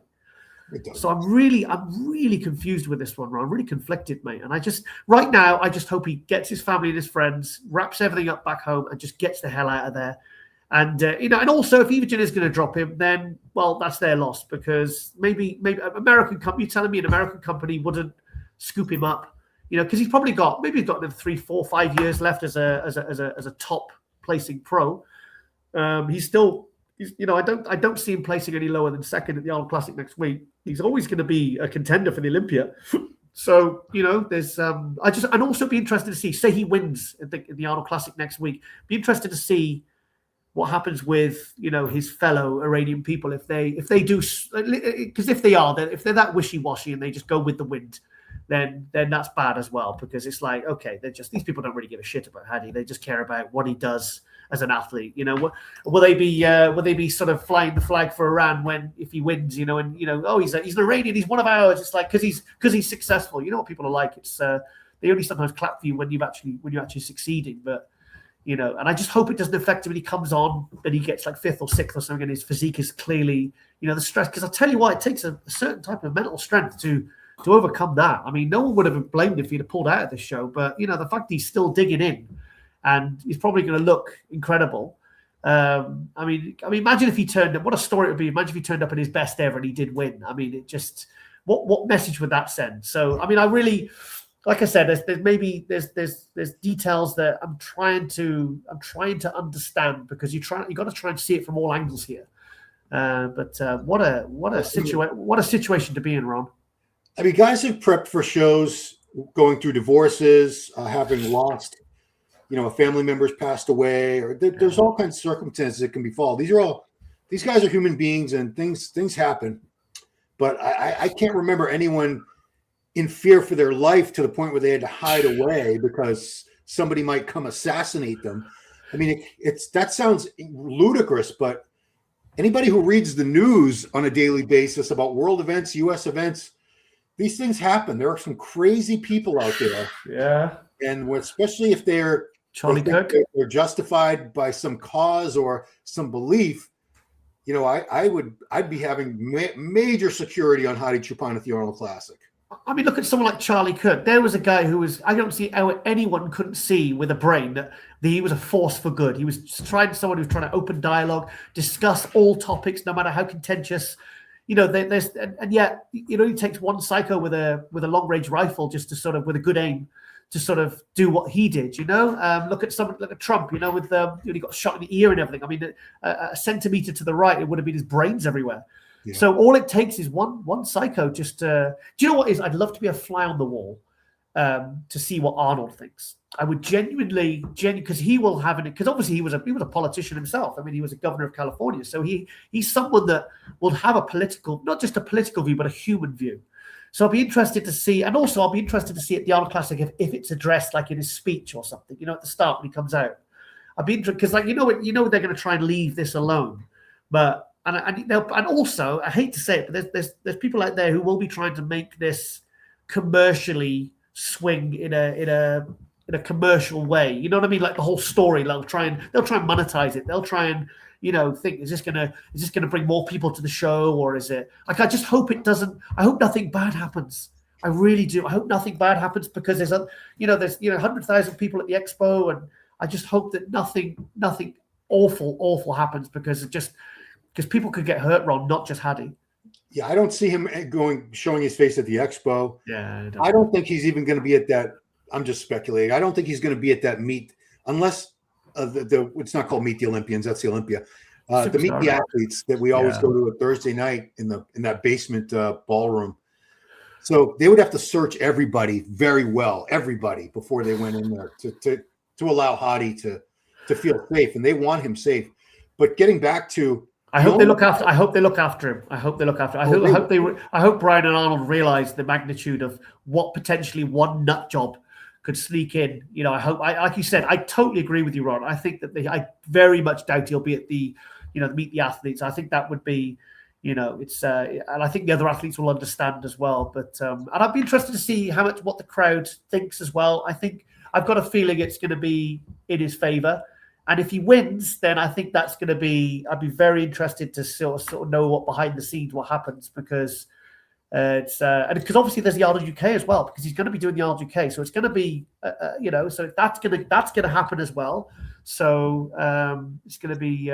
So I'm really confused with this one, Ron. I'm really conflicted, mate. And right now, I just hope he gets his family and his friends, wraps everything up back home, and just gets the hell out of there. And and also, if Evogen is going to drop him, then that's their loss, because maybe American company. You're telling me an American company wouldn't scoop him up, because he's probably got 3, 4, 5 years left as a top placing pro. He's still. I don't see him placing any lower than second at the Arnold Classic next week. He's always going to be a contender for the Olympia. So, there's I'd also be interested to see, say he wins at the Arnold Classic next week. Be interested to see what happens with, his fellow Iranian people if they do, because if they're that wishy-washy and they just go with the wind, then that's bad as well, because it's like, okay, these people don't really give a shit about Hadi. They just care about what he does as an athlete. Will they be sort of flying the flag for Iran if he wins, oh, he's an Iranian, he's one of ours. It's like, because he's successful. You know what people are like. It's they only sometimes clap for you when you're actually succeeding. But and I just hope it doesn't affect him when he comes on, that he gets like 5th or 6th or something, and his physique is clearly, the stress. Because I tell you what, it takes a certain type of mental strength to overcome that. No one would have blamed him if he'd have pulled out of this show, but the fact he's still digging in and he's probably going to look incredible. I mean, imagine if he turned up. What a story it would be. Imagine if he turned up in his best ever and he did win. I mean, it just what message would that send? So, I mean, I really, like I said, there's details that I'm trying to understand, because you got to try and see it from all angles here. But what a situation to be in, Ron. I mean, guys have prepped for shows, going through divorces, having lost, a family member's passed away, or there's all kinds of circumstances that can befall. These guys are human beings, and things happen. But I can't remember anyone in fear for their life to the point where they had to hide away because somebody might come assassinate them. I mean, that sounds ludicrous, but anybody who reads the news on a daily basis about world events, U.S. events, these things happen. There are some crazy people out there. Yeah. And especially if they're justified by some cause or some belief, I'd be having major security on Hadi Choopan at the Arnold Classic. I mean, look at someone like Charlie Kirk. There was a guy who I don't see how anyone couldn't see with a brain that he was a force for good. He was someone who was trying to open dialogue, discuss all topics, no matter how contentious. And yet, he takes one psycho with a long range rifle just to sort of, with a good aim, to sort of do what he did. Look at someone like Trump. With he got shot in the ear and everything. I mean, a centimeter to the right, it would have been his brains everywhere. Yeah. So all it takes is one psycho. Just do you know what is? I'd love to be a fly on the wall to see what Arnold thinks. I would genuinely, because he will have it. Because obviously he was a politician himself. I mean, he was a governor of California, so he's someone that will have a political, not just a political view, but a human view. So I'll be interested to see, and also I'll be interested to see at the Arnold Classic if it's addressed like in his speech or something. At the start when he comes out, I'd be interested because, they're going to try and leave this alone, but. And also, I hate to say it, but there's people out there who will be trying to make this commercially swing in a commercial way. You know what I mean? Like the whole story, they'll try and monetize it. They'll try and think, is this gonna bring more people to the show, or is it like? I just hope it doesn't. I hope nothing bad happens. I really do. I hope nothing bad happens, because there's 100,000 people at the expo, and I just hope that nothing awful happens, because people could get hurt, Ron, not just Hadi. Yeah, I don't see him showing his face at the expo. Yeah, I don't think he's even going to be at that. I'm just speculating. I don't think he's going to be at that meet, unless it's not called Meet the Olympians. That's the Olympia. The Meet the Athletes that we always go to a Thursday night in that basement ballroom. So they would have to search everybody very well, before they went in there to allow Hadi to feel safe, and they want him safe. But getting back to. I hope they look after him. I hope Brian and Arnold realize the magnitude of what potentially one nut job could sneak in. I hope. Like you said, I totally agree with you, Ron. I think that I very much doubt he'll be at the Meet the Athletes. I think that would be, it's and I think the other athletes will understand as well. But and I'd be interested to see what the crowd thinks as well. I think I've got a feeling it's going to be in his favor. And if he wins, then I think that's going to be. I'd be very interested to sort of know what behind the scenes what happens, because it's because obviously there's the Arnold UK as well, because he's going to be doing the Arnold UK, so it's going to be so that's going to happen as well. So it's going to be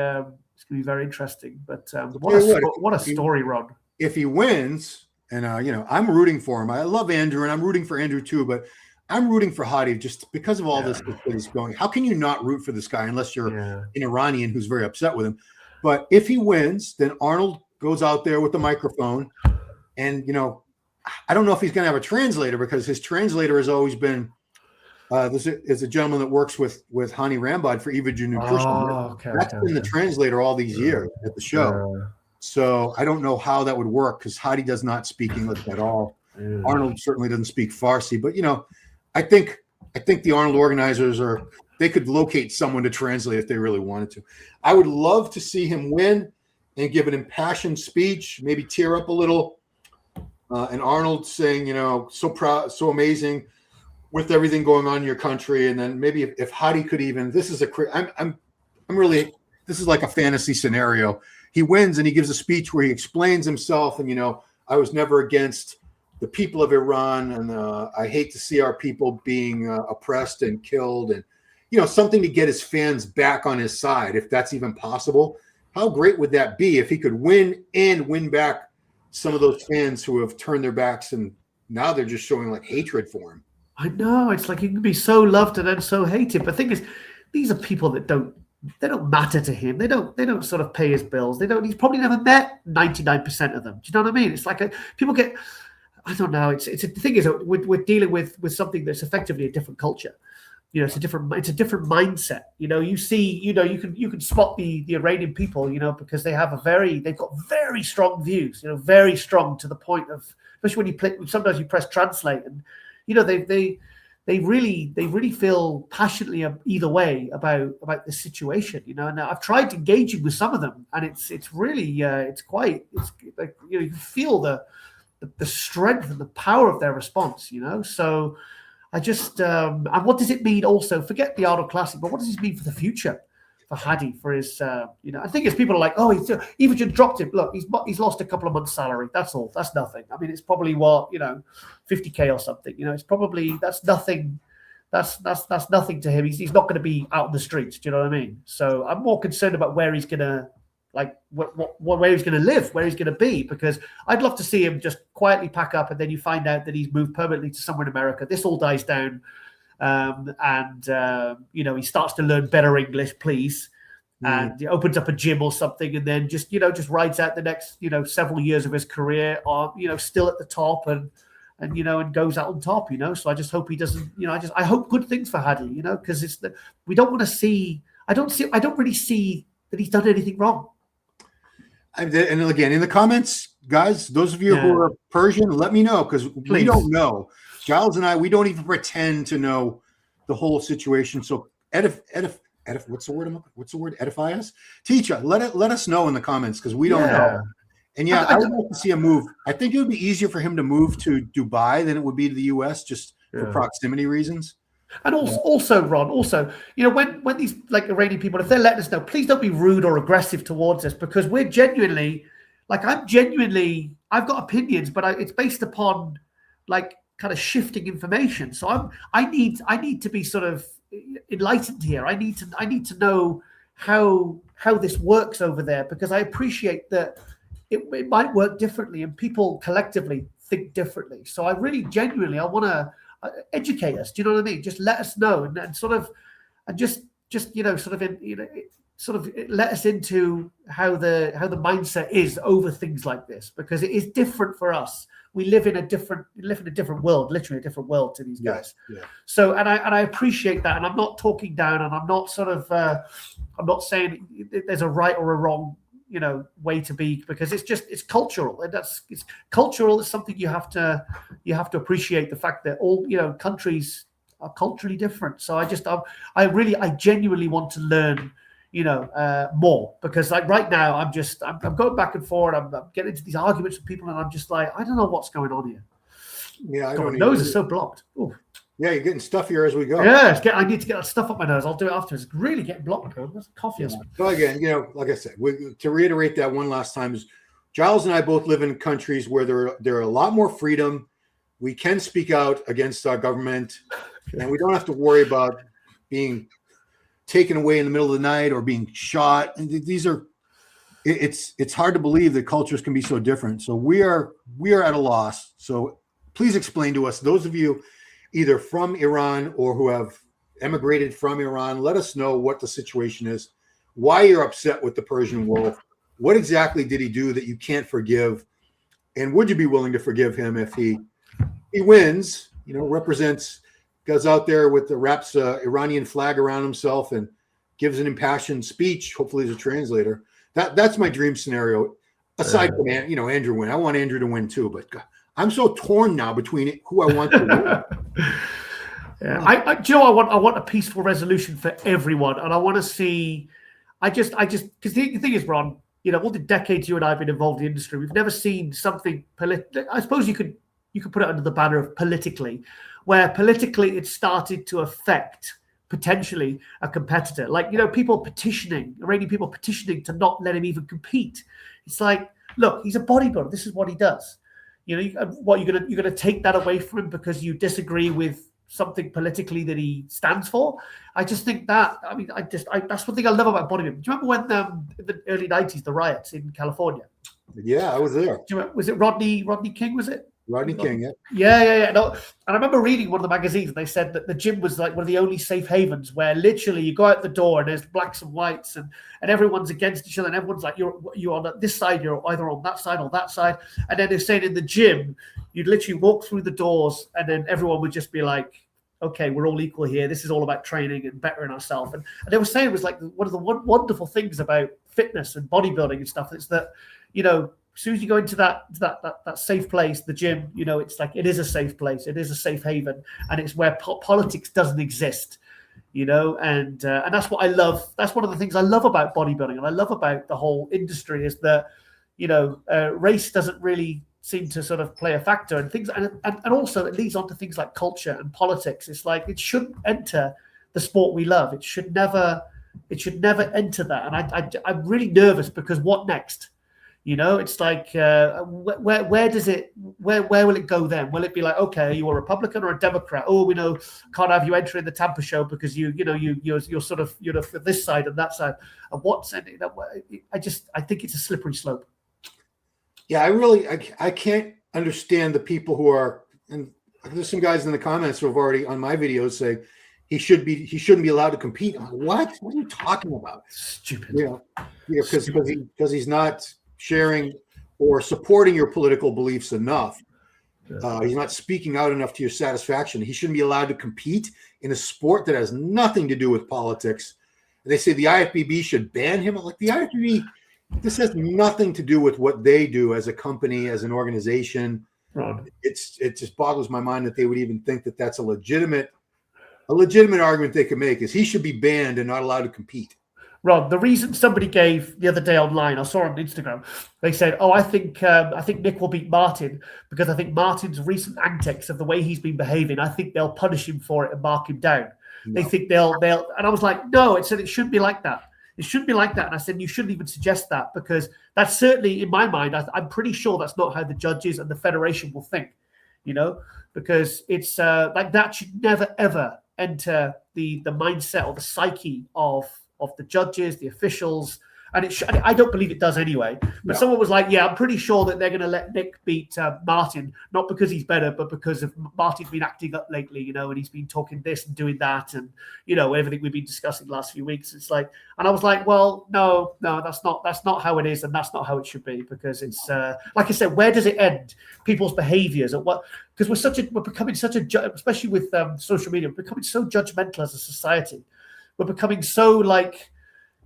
very interesting. But what a story, Ron. If he wins, and I'm rooting for him. I love Andrew, and I'm rooting for Andrew too, but. I'm rooting for Hadi just because of all this that he's going. How can you not root for this guy unless you're an Iranian who's very upset with him? But if he wins, then Arnold goes out there with the microphone, and I don't know if he's going to have a translator, because his translator has always been this is a gentleman that works with Hani Rambod for Evaju Nutrition. That's been the translator all these years at the show. So I don't know how that would work, because Hadi does not speak English at all. Arnold certainly doesn't speak Farsi, but I think the Arnold organizers they could locate someone to translate if they really wanted to. I would love to see him win and give an impassioned speech, maybe tear up a little, and Arnold saying, so proud, so amazing with everything going on in your country. And then maybe if Hadi could even, this is like a fantasy scenario. He wins and he gives a speech where he explains himself, and I was never against the people of Iran, and I hate to see our people being oppressed and killed, and something to get his fans back on his side, if that's even possible. How great would that be if he could win and win back some of those fans who have turned their backs and now they're just showing like hatred for him? I know, it's like he can be so loved and then so hated. But the thing is, these are people that don't matter to him. They don't sort of pay his bills. He's probably never met 99% of them. Do you know what I mean? It's like people get, I don't know. The thing is, we're dealing with something that's effectively a different culture. It's a different mindset. You see, you can spot the Iranian people, because they've got very strong views, very strong, to the point of, especially when sometimes you press translate, and they really feel passionately either way about the situation, and I've tried engaging with some of them, and it's really you feel the strength and the power of their response, so I just and what does it mean also, forget the Arnold Classic, but what does this mean for the future for Hadi, for his I think it's people are like, oh, even just dropped him, look, he's lost a couple of months salary, that's all, that's nothing. I mean, it's probably 50K or something, it's probably, that's nothing. That's nothing to him. He's not going to be out in the streets. Do you know what I mean? So I'm more concerned about where he's going to, where he's going to live, where he's going to be, because I'd love to see him just quietly pack up, and then you find out that he's moved permanently to somewhere in America. This all dies down, and he starts to learn better English, please, and he opens up a gym or something, and then just rides out the next several years of his career, or still at the top, and goes out on top, So I just hope he doesn't, I hope good things for Hadi, because we don't want to see. I don't really see that he's done anything wrong. And again, in the comments, guys, those of you who are Persian, let me know, because we don't know. Giles and I, we don't even pretend to know the whole situation. So what's the word? Edify us? Teach us. Let us know in the comments, because we don't know. And I would like to see him move. I think it would be easier for him to move to Dubai than it would be to the US, just for proximity reasons. And also, Ron, when these Iranian people, if they're letting us know, please don't be rude or aggressive towards us, because we're genuinely, I've got opinions, but it's based upon kind of shifting information. So I need to be sort of enlightened here. I need to know how this works over there, because I appreciate that it might work differently, and people collectively think differently. So I really genuinely, I want to educate us. Do you know what I mean? Just let us know, and let us into how the mindset is over things like this, because it is different for us. We live in a different world, literally a different world to these guys. Yeah. So, and I appreciate that, and I'm not talking down, and I'm not I'm not saying there's a right or a wrong way to be, because it's cultural, and it's cultural. It's something you have to appreciate, the fact that all countries are culturally different. So I genuinely want to learn more, because right now I'm going back and forth. I'm getting into these arguments with people, and I'm just like, I don't know what's going on here. Yeah, I don't. My nose is so blocked. Ooh. Yeah, you're getting stuffier as we go. Yeah, I need to get that stuff up my nose. I'll do it after. It's really getting blocked. That's coffee. So again, like I said, to reiterate that one last time, is Giles and I both live in countries where there are a lot more freedom. We can speak out against our government, and we don't have to worry about being taken away in the middle of the night or being shot. And it's hard to believe that cultures can be so different. So we are at a loss. So please explain to us, those of you either from Iran or who have emigrated from Iran, let us know what the situation is, why you're upset with the Persian wolf, what exactly did he do that you can't forgive, and would you be willing to forgive him if he wins, goes out there with the wraps Iranian flag around himself and gives an impassioned speech, hopefully as a translator. That's my dream scenario, aside from Andrew win. I want Andrew to win too, but God, I'm so torn now between who I want to win. Yeah, I want a peaceful resolution for everyone, and I want to see. Because the thing is, Ron, all the decades you and I have been involved in the industry, we've never seen something political. I suppose you could put it under the banner of politically, where politically it started to affect potentially a competitor. Iranian people petitioning to not let him even compete. It's like, look, he's a bodybuilder. This is what he does. What you're gonna take that away from him because you disagree with something politically that he stands for. I just think that, I mean, that's one thing I love about bodybuilding. Do you remember when in the early 90s, the riots in California? Yeah, I was there. Was it Rodney King, was it? Rodney King, yeah. Yeah. No, and I remember reading one of the magazines, and they said that the gym was like one of the only safe havens where literally you go out the door and there's blacks and whites and everyone's against each other, and everyone's like, you're on this side, you're either on that sside or that side. And then they're saying in the gym, you'd literally walk through the doors and then everyone would just be like, okay, we're all equal here. This is all about training and bettering ourselves. And they were saying it was like one of the wonderful things about fitness and bodybuilding and stuff is that, you know, as soon as you go into that safe place, the gym, you know, it's like it is a safe place, it is a safe haven, and it's where politics doesn't exist, you know, and that's what I love. That's one of the things I love about bodybuilding, and I love about the whole industry is that, you know, race doesn't really seem to sort of play a factor, and things, and also it leads on to things like culture and politics. It's like it shouldn't enter the sport we love. It should never enter that, and I'm really nervous because what next? You know, it's like where will it go then? Will it be like, okay, are you a Republican or a Democrat? Oh, we know can't have you entering the Tampa show because you're sort of for this side and that side. And what's I think it's a slippery slope. Yeah, I can't understand the people who are, and there's some guys in the comments who have already on my videos saying he shouldn't be allowed to compete. I'm like, what are you talking about? Stupid. Because he's not sharing or supporting your political beliefs enough. He's not speaking out enough to your satisfaction. He shouldn't be allowed to compete in a sport that has nothing to do with politics. They say the IFBB should ban him. Like the IFBB, this has nothing to do with what they do as a company, as an organization. Right. It just boggles my mind that they would even think that that's a legitimate argument they could make is he should be banned and not allowed to compete. Ron, the reason somebody gave the other day online, I saw on Instagram, they said, "Oh, I think Nick will beat Martin because I think Martin's recent antics of the way he's been behaving. I think they'll punish him for it and mark him down. No. They think they'll." And I was like, "No," it said it shouldn't be like that. It shouldn't be like that. And I said, you shouldn't even suggest that because that's certainly in my mind. I'm pretty sure that's not how the judges and the federation will think, you know, because it's like that should never ever enter the mindset or the psyche of the judges, the officials, and I don't believe it does anyway. But someone was like, "Yeah, I'm pretty sure that they're going to let Nick beat Martin, not because he's better, but because of Martin's been acting up lately, you know, and he's been talking this and doing that, and you know everything we've been discussing the last few weeks." It's like, and I was like, "Well, no, that's not how it is, and that's not how it should be because it's like I said, where does it end? People's behaviors and what? Because we're becoming such a, especially with social media, we're becoming so judgmental as a society. We're becoming so like,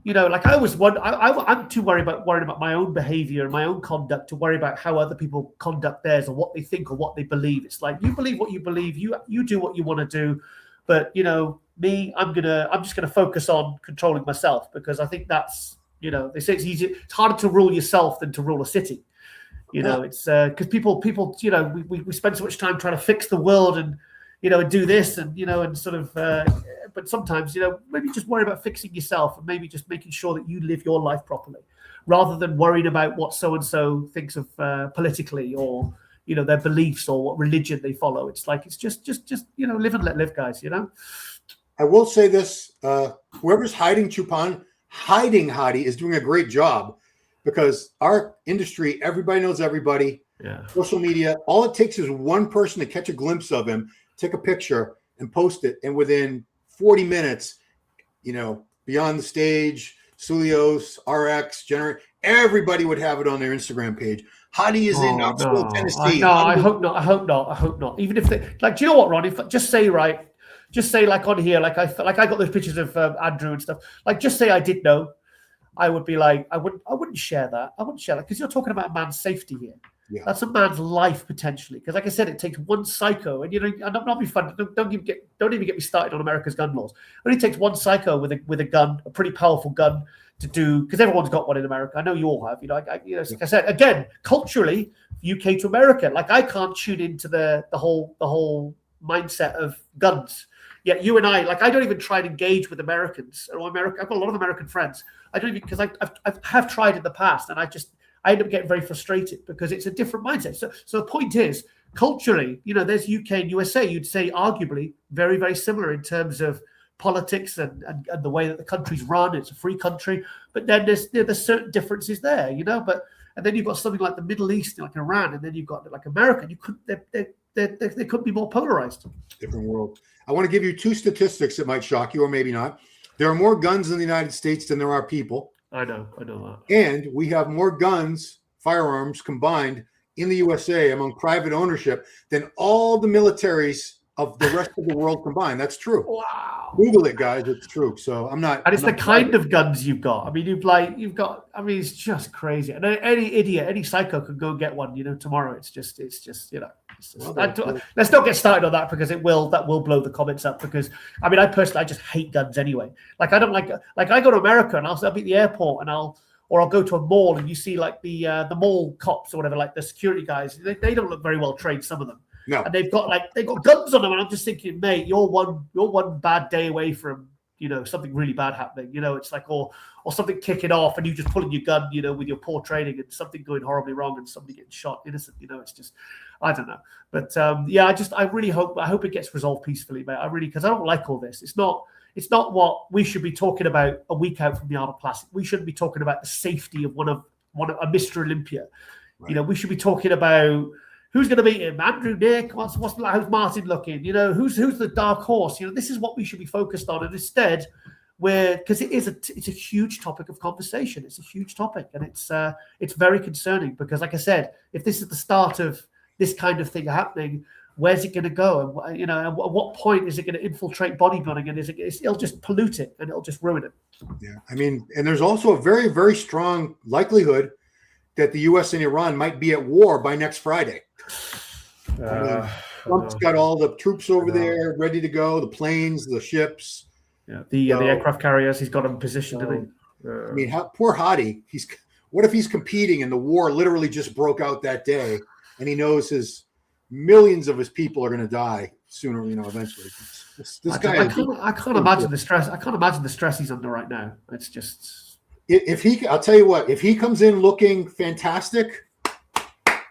you know, like I was one. I'm too worried about my own behavior and my own conduct to worry about how other people conduct theirs or what they think or what they believe. It's like you believe what you believe. You do what you want to do, but you know me. I'm just gonna focus on controlling myself because I think that's, you know, they say it's easier. It's harder to rule yourself than to rule a city. You know, it's because people, you know, we spend so much time trying to fix the world and, you know, and do this and, you know, and sort of, but sometimes, you know, maybe just worry about fixing yourself and maybe just making sure that you live your life properly rather than worrying about what so-and-so thinks of politically or, you know, their beliefs or what religion they follow. It's like, it's just, you know, live and let live, guys, you know? I will say this, whoever's hiding Hadi is doing a great job because our industry, everybody knows everybody. Yeah. Social media, all it takes is one person to catch a glimpse of him, take a picture and post it. And within 40 minutes, you know, Beyond the Stage, Sulios, RX, everybody would have it on their Instagram page. Hadi is in Knoxville, Tennessee. No, I hope not. Even if they, like, do you know what, Ron? If just say like on here, like I got those pictures of Andrew and stuff. Like, just say I did know. I would be like, I wouldn't share that. I wouldn't share that because you're talking about a man's safety here. Yeah. That's a man's life potentially. Because, like I said, it takes one psycho, and you know, and not be fun. Don't even get me started on America's gun laws. It only takes one psycho with a gun, a pretty powerful gun, to do. Because everyone's got one in America. I know you all have. You know, like I said again, culturally, UK to America. Like I can't tune into the whole mindset of guns. Yet you and I don't even try and engage with Americans or America. I've got a lot of American friends. I don't even because I have tried in the past, and I I end up getting very frustrated because it's a different mindset. So the point is, culturally, there's UK and USA, you'd say arguably very, very similar in terms of politics and the way that the country's run. It's a free country, but then there's certain differences there, and then you've got something like the Middle East, like Iran, and then you've got like America. They couldn't be more polarized. Different world. I want to give you two statistics that might shock you, or maybe not. There are more guns in the United States than there are people. I know that. And we have more guns, firearms combined in the USA among private ownership than all the militaries of the rest of the world combined. That's true. Wow. Google it, guys. It's true. So I'm not. And it's I'm the not kind of guns you've got. I mean, it's just crazy. And any idiot, any psycho could go get one, tomorrow. It's just. Let's not get started on that because that will blow the comments up because, I mean, I just hate guns anyway. Like, I don't like I go to America and I'll be at the airport and I'll go to a mall and you see like the mall cops or whatever, like the security guys, they don't look very well trained, some of them. No. And they've got guns on them, and I'm just thinking, mate, you're one bad day away from something really bad happening. It's like or something kicking off, and you just pulling your gun, with your poor training, and something going horribly wrong, and somebody getting shot innocent. It's just, I don't know, but I really hope it gets resolved peacefully, mate. I really, because I don't like all this. It's not what we should be talking about a week out from the Arnold Classic. We shouldn't be talking about the safety of one of a Mr. Olympia. Right. We should be talking about. Who's going to beat him? Andrew, Nick? How's Martin looking? Who's the dark horse? This is what we should be focused on. And instead, because it's a huge topic of conversation. It's a huge topic, and it's very concerning because, like I said, if this is the start of this kind of thing happening, where's it going to go? And at what point is it going to infiltrate bodybuilding? And it'll just pollute it and it'll just ruin it. Yeah, I mean, and there's also a very, very strong likelihood that the U.S. and Iran might be at war by next Friday. Trump's got all the troops over there ready to go, the planes, the ships. Yeah, the aircraft carriers, he's got them positioned. I mean, poor Hadi. What if he's competing and the war literally just broke out that day, and he knows millions of his people are going to die sooner, eventually. This guy. I can't imagine the stress. I can't imagine the stress he's under right now. It's just. I'll tell you what, if he comes in looking fantastic,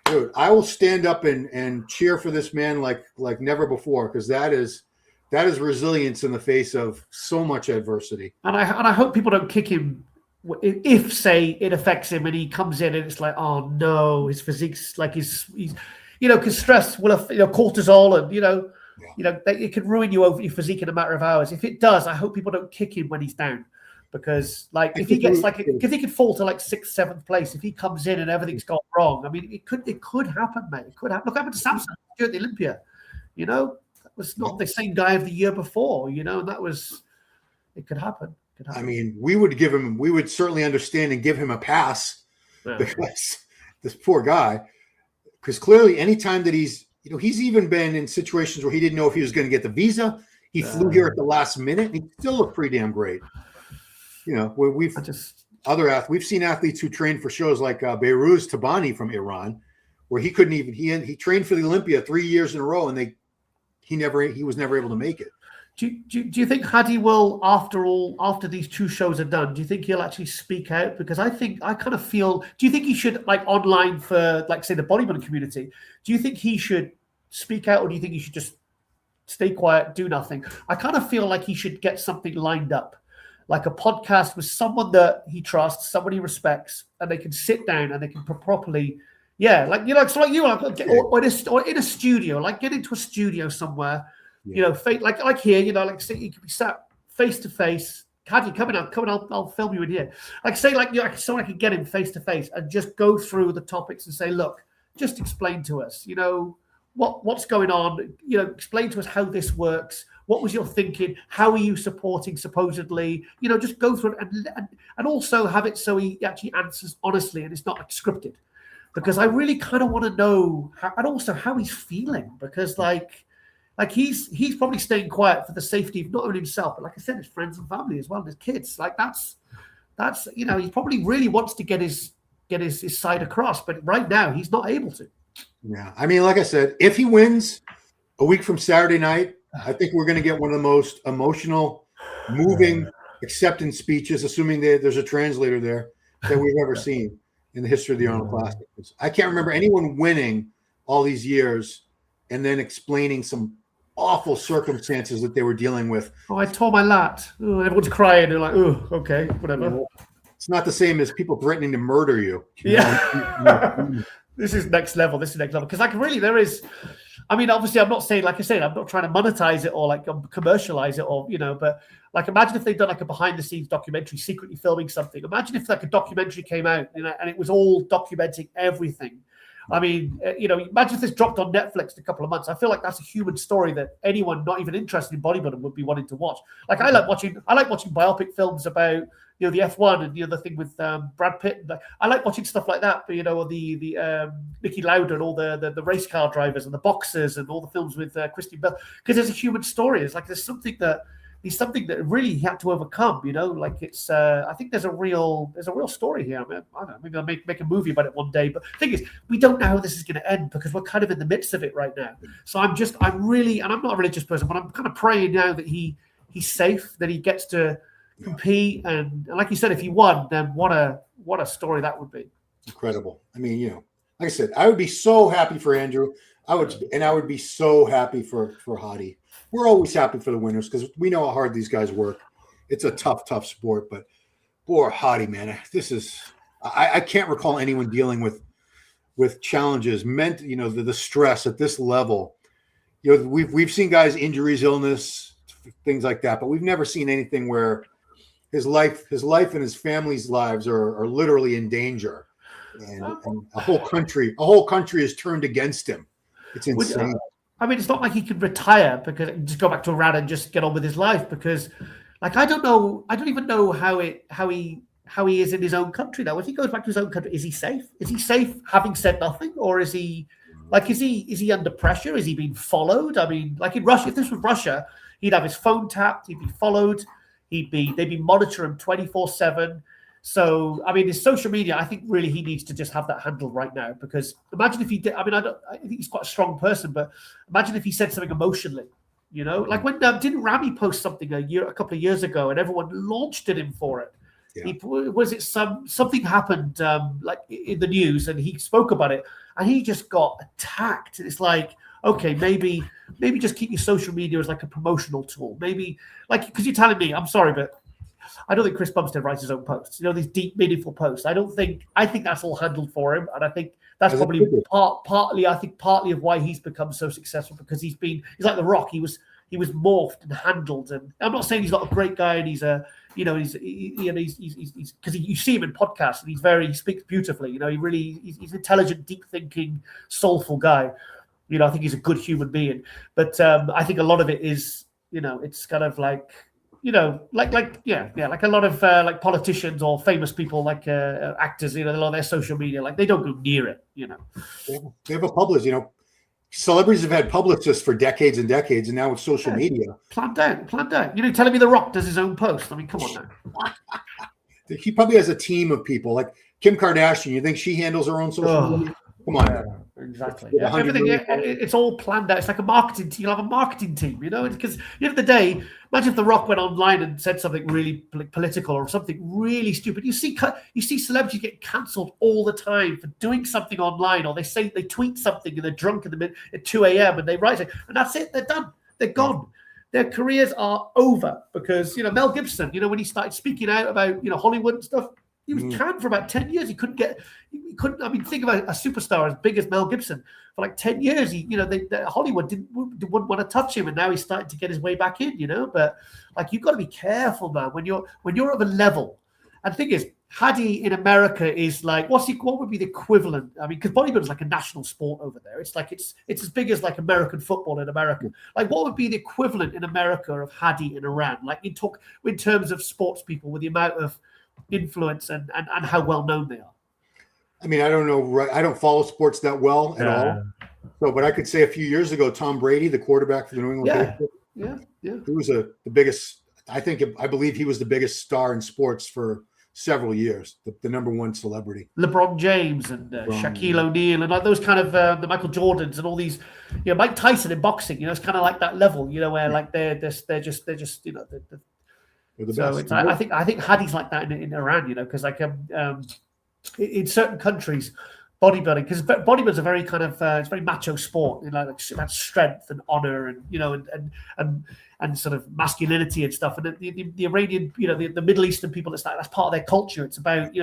dude, I will stand up and cheer for this man like never before, because that is resilience in the face of so much adversity. And I hope people don't kick him if, say, it affects him and he comes in and it's like, oh no, his physique's like he's because stress will have cortisol and it could ruin you over your physique in a matter of hours. If it does, I hope people don't kick him when he's down. Because if he gets because he could fall to like 6th, 7th place if he comes in and everything's gone wrong. I mean, it could happen, mate. It could happen. Look, happened to Samson at the Olympia. That was not the same guy of the year before. And it could happen. I mean, we would certainly understand and give him a pass because this poor guy. Because clearly, anytime that he's even been in situations where he didn't know if he was going to get the visa. He flew here at the last minute. And he still looked pretty damn great. Where we've seen athletes who trained for shows like Behruz Tabani from Iran, where he couldn't even he trained for the Olympia 3 years in a row, and he was never able to make it. Do you think Hadi will, after these 2 shows are done, do you think he'll actually speak out? Because I kind of feel. Do you think he should, like, online for, like, say, the bodybuilding community? Do you think he should speak out, or do you think he should just stay quiet, do nothing? I kind of feel like he should get something lined up. Like a podcast with someone that he trusts, somebody he respects, and they can sit down and they can properly, or in a studio, like get into a studio somewhere, like here, like say you could be sat face to face. Hadi, come in, I'll film you in here. Like say, someone can get him face to face and just go through the topics and say, look, just explain to us, what's going on, explain to us how this works. What was your thinking? How are you supporting supposedly? Just go through it and also have it so he actually answers honestly and it's not scripted. Because I really kind of want to know how he's feeling. Because like he's probably staying quiet for the safety of not only himself, but like I said, his friends and family as well, and his kids. Like that's he probably really wants to get his side across, but right now he's not able to. Yeah, I mean, like I said, if he wins a week from Saturday night, I think we're going to get one of the most emotional, moving acceptance speeches, assuming that there's a translator there, that we've ever seen. in the history of the Arnold Classic. I can't remember anyone winning all these years and then explaining some awful circumstances that they were dealing with. Oh, I tore my lat. Oh, everyone's crying. They're like, oh, okay, whatever. You know, it's not the same as people threatening to murder you. This is next level. This is next level. Because like really there is, I mean, obviously I'm not saying, like I said, I'm not trying to monetize it or like commercialize it or, you know, but like imagine if they'd done like a behind the scenes documentary, secretly filming something. Imagine if like a documentary came out, you know, and it was all documenting everything. I mean, you know, imagine if this dropped on Netflix in a couple of months. I feel like that's a human story that anyone not even interested in bodybuilding would be wanting to watch. Like I like watching biopic films about, you know, the F1 and the other thing with Brad Pitt. I like watching stuff like that, but you know, the Nicky Lauda and all the race car drivers and the boxers and all the films with Christian Bale, because there's a human story. It's like there's something that really he had to overcome. You know, like it's. I think there's a real story here. I mean, I don't know. Maybe I'll make a movie about it one day. But the thing is, we don't know how this is going to end because we're kind of in the midst of it right now. So I'm really, and I'm not a religious person, but I'm kind of praying now that he's safe, that he gets to compete, and like you said, if he won, then what a story that would be. Incredible. I mean, you know, like I said, I would be so happy for Andrew. I would be so happy for Hadi. We're always happy for the winners because we know how hard these guys work. It's a tough sport, but boy, Hadi, man, this is I can't recall anyone dealing with challenges meant, you know, the stress at this level. You know, we've seen guys injuries, illness, things like that, but we've never seen anything where his life and his family's lives are literally in danger, and a whole country is turned against him. It's insane. I mean, it's not like he could retire because just go back to Iran and just get on with his life because, like, I don't even know how he is in his own country now. If he goes back to his own country, is he safe? Is he safe having said nothing, or is he under pressure? Is he being followed? I mean, like in Russia, if this was Russia, he'd have his phone tapped, he'd be followed. They'd be monitoring him 24/7. So, I mean, his social media, I think really he needs to just have that handled right now because imagine if he did. I mean, I think he's quite a strong person, but imagine if he said something emotionally, you know, like when didn't Ramy post something a couple of years ago and everyone launched at him for it. Yeah. Something happened like in the news and he spoke about it and he just got attacked. It's like, okay, maybe just keep your social media as like a promotional tool. Maybe like, because you're telling me, I'm sorry, but I don't think Chris Bumstead writes his own posts. You know, these deep, meaningful posts. I think that's all handled for him. And I think that's probably partly of why he's become so successful because he's like The Rock. He was morphed and handled. And I'm not saying he's not a great guy and he's because you see him in podcasts and he speaks beautifully. You know, he's intelligent, deep thinking, soulful guy. You know, I think he's a good human being, but I think a lot of it is, you know, it's kind of like, you know, like a lot of like politicians or famous people, like actors, you know, a lot of their social media, like they don't go near it, you know. They have a publicist, you know, celebrities have had publicists for decades and decades, and now with social media. Planned out. You know, telling me The Rock does his own post. I mean, come on now. He probably has a team of people, like Kim Kardashian. You think she handles her own social media? Come on. Yeah, exactly. Yeah. Everything, it's all planned out. It's like a marketing team. You'll have a marketing team, you know, because at the end of the day, imagine if The Rock went online and said something really political or something really stupid. You see celebrities get cancelled all the time for doing something online, or they tweet something and they're drunk at 2 a.m. and they write it, and that's it. They're done. They're gone. Their careers are over because, you know, Mel Gibson, you know, when he started speaking out about, you know, Hollywood and stuff, he was canned for about 10 years. He couldn't. I mean, think about a superstar as big as Mel Gibson for like 10 years. Hollywood wouldn't want to touch him, and now he's starting to get his way back in. You know, but like you've got to be careful, man, when you're of a level. And the thing is, Hadi in America is like what would be the equivalent? I mean, because bodybuilding is like a national sport over there. It's like it's as big as like American football in America. Like what would be the equivalent in America of Hadi in Iran? Like in terms of sports people with the amount of influence and how well known they are. I mean, I don't know. I don't follow sports that well at all. So, but I could say a few years ago, Tom Brady, the quarterback for the New England Patriots, he was the biggest. I believe he was the biggest star in sports for several years. The number one celebrity. LeBron James and Shaquille O'Neal and like those kind of the Michael Jordans and all these. You know, Mike Tyson in boxing. You know, it's kind of like that level. You know, where like they're just you know. So it's, I think Hadi's like that in Iran, you know, because like in certain countries, bodybuilding, because bodybuilding's a very kind of it's very macho sport, like about strength and honor, and and sort of masculinity and stuff. And the Iranian, the Middle Eastern people, that's part of their culture. It's about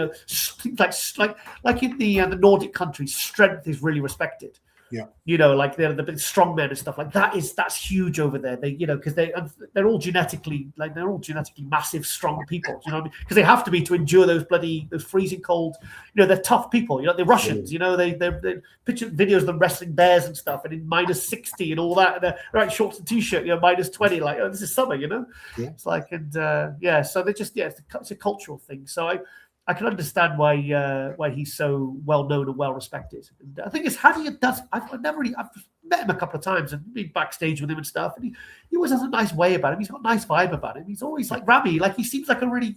like in the Nordic countries, strength is really respected. Yeah, like they're the big strong men and stuff like that. That's huge over there. They, because they're all genetically massive, strong people. You know what I mean? Because they have to be to endure those freezing cold. They're tough people. The Russians. They picture videos of them wrestling bears and stuff, and in -60 and all that, and they're right shorts and t-shirt. -20. Like, oh, this is summer. Yeah. It's like, and so they just it's a cultural thing. So I can understand why he's so well known and well respected. And I think it's Hadi does. I've met him a couple of times and been backstage with him and stuff. And he always has a nice way about him. He's got a nice vibe about him. He's always like Rami. Like he seems like a really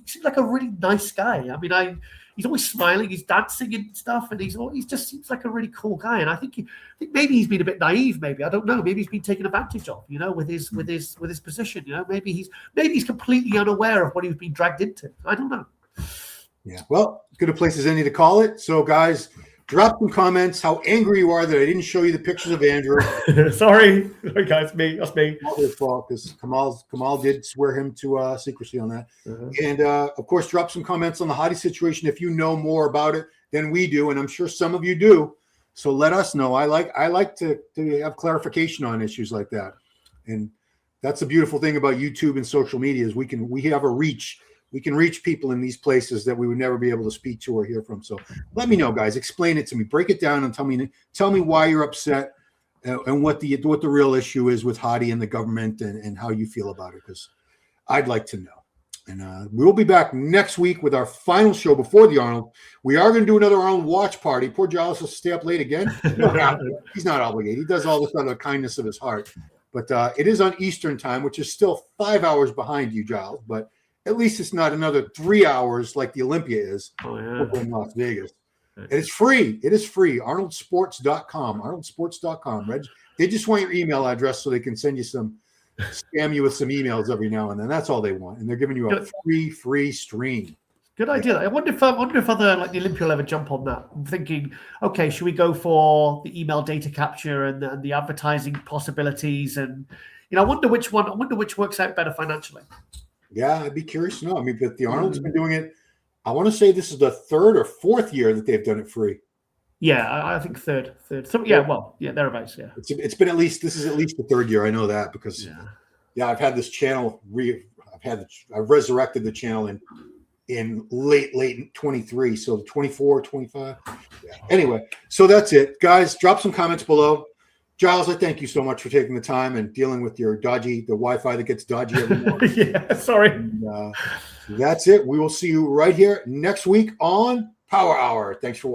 nice guy. I mean, he's always smiling. He's dancing and stuff, and he just seems like a really cool guy. And I think maybe he's been a bit naive. Maybe I don't know. Maybe he's been taken advantage of. With his position. Maybe he's completely unaware of what he's been dragged into. I don't know. Yeah, well, good a place as any to call it. So, guys, drop some comments how angry you are that I didn't show you the pictures of Andrew. Sorry, guys, that's me. All his fault, because Kamal did swear him to secrecy on that. And of course, drop some comments on the Hadi situation if you know more about it than we do, and I'm sure some of you do. So let us know. I like to have clarification on issues like that, and that's the beautiful thing about YouTube and social media is we have a reach. We can reach people in these places that we would never be able to speak to or hear from. So let me know, guys. Explain it to me. Break it down and tell me why you're upset and what the real issue is with Hadi and the government and how you feel about it, because I'd like to know. And we'll be back next week with our final show before the Arnold. We are going to do another Arnold watch party. Poor Giles will stay up late again. He's not obligated. He does all this out of the kindness of his heart. But it is on Eastern time, which is still 5 hours behind you, Giles. But at least it's not another 3 hours like the Olympia is in Las Vegas. And it's free. It is free. ArnoldSports.com. ArnoldSports.com. They just want your email address so they can send you scam you with some emails every now and then. That's all they want. And they're giving you a free stream. Good idea. I wonder if other like the Olympia will ever jump on that. I'm thinking, okay, should we go for the email data capture and the advertising possibilities? And I wonder which works out better financially. Yeah, I'd be curious to know. I mean, but the Arnold's been doing it. I want to say this is the 3rd or 4th year that they've done it free. Yeah, I think third. So, thereabouts. Yeah, it's been this is at least the 3rd year. I know that because I've had this channel. I've resurrected the channel in late 23, so 24, 25. Yeah. Anyway, so that's it, guys. Drop some comments below. Giles, I thank you so much for taking the time and dealing with the Wi-Fi that gets dodgy every morning. Yeah, sorry. And, that's it. We will see you right here next week on Power Hour. Thanks for watching.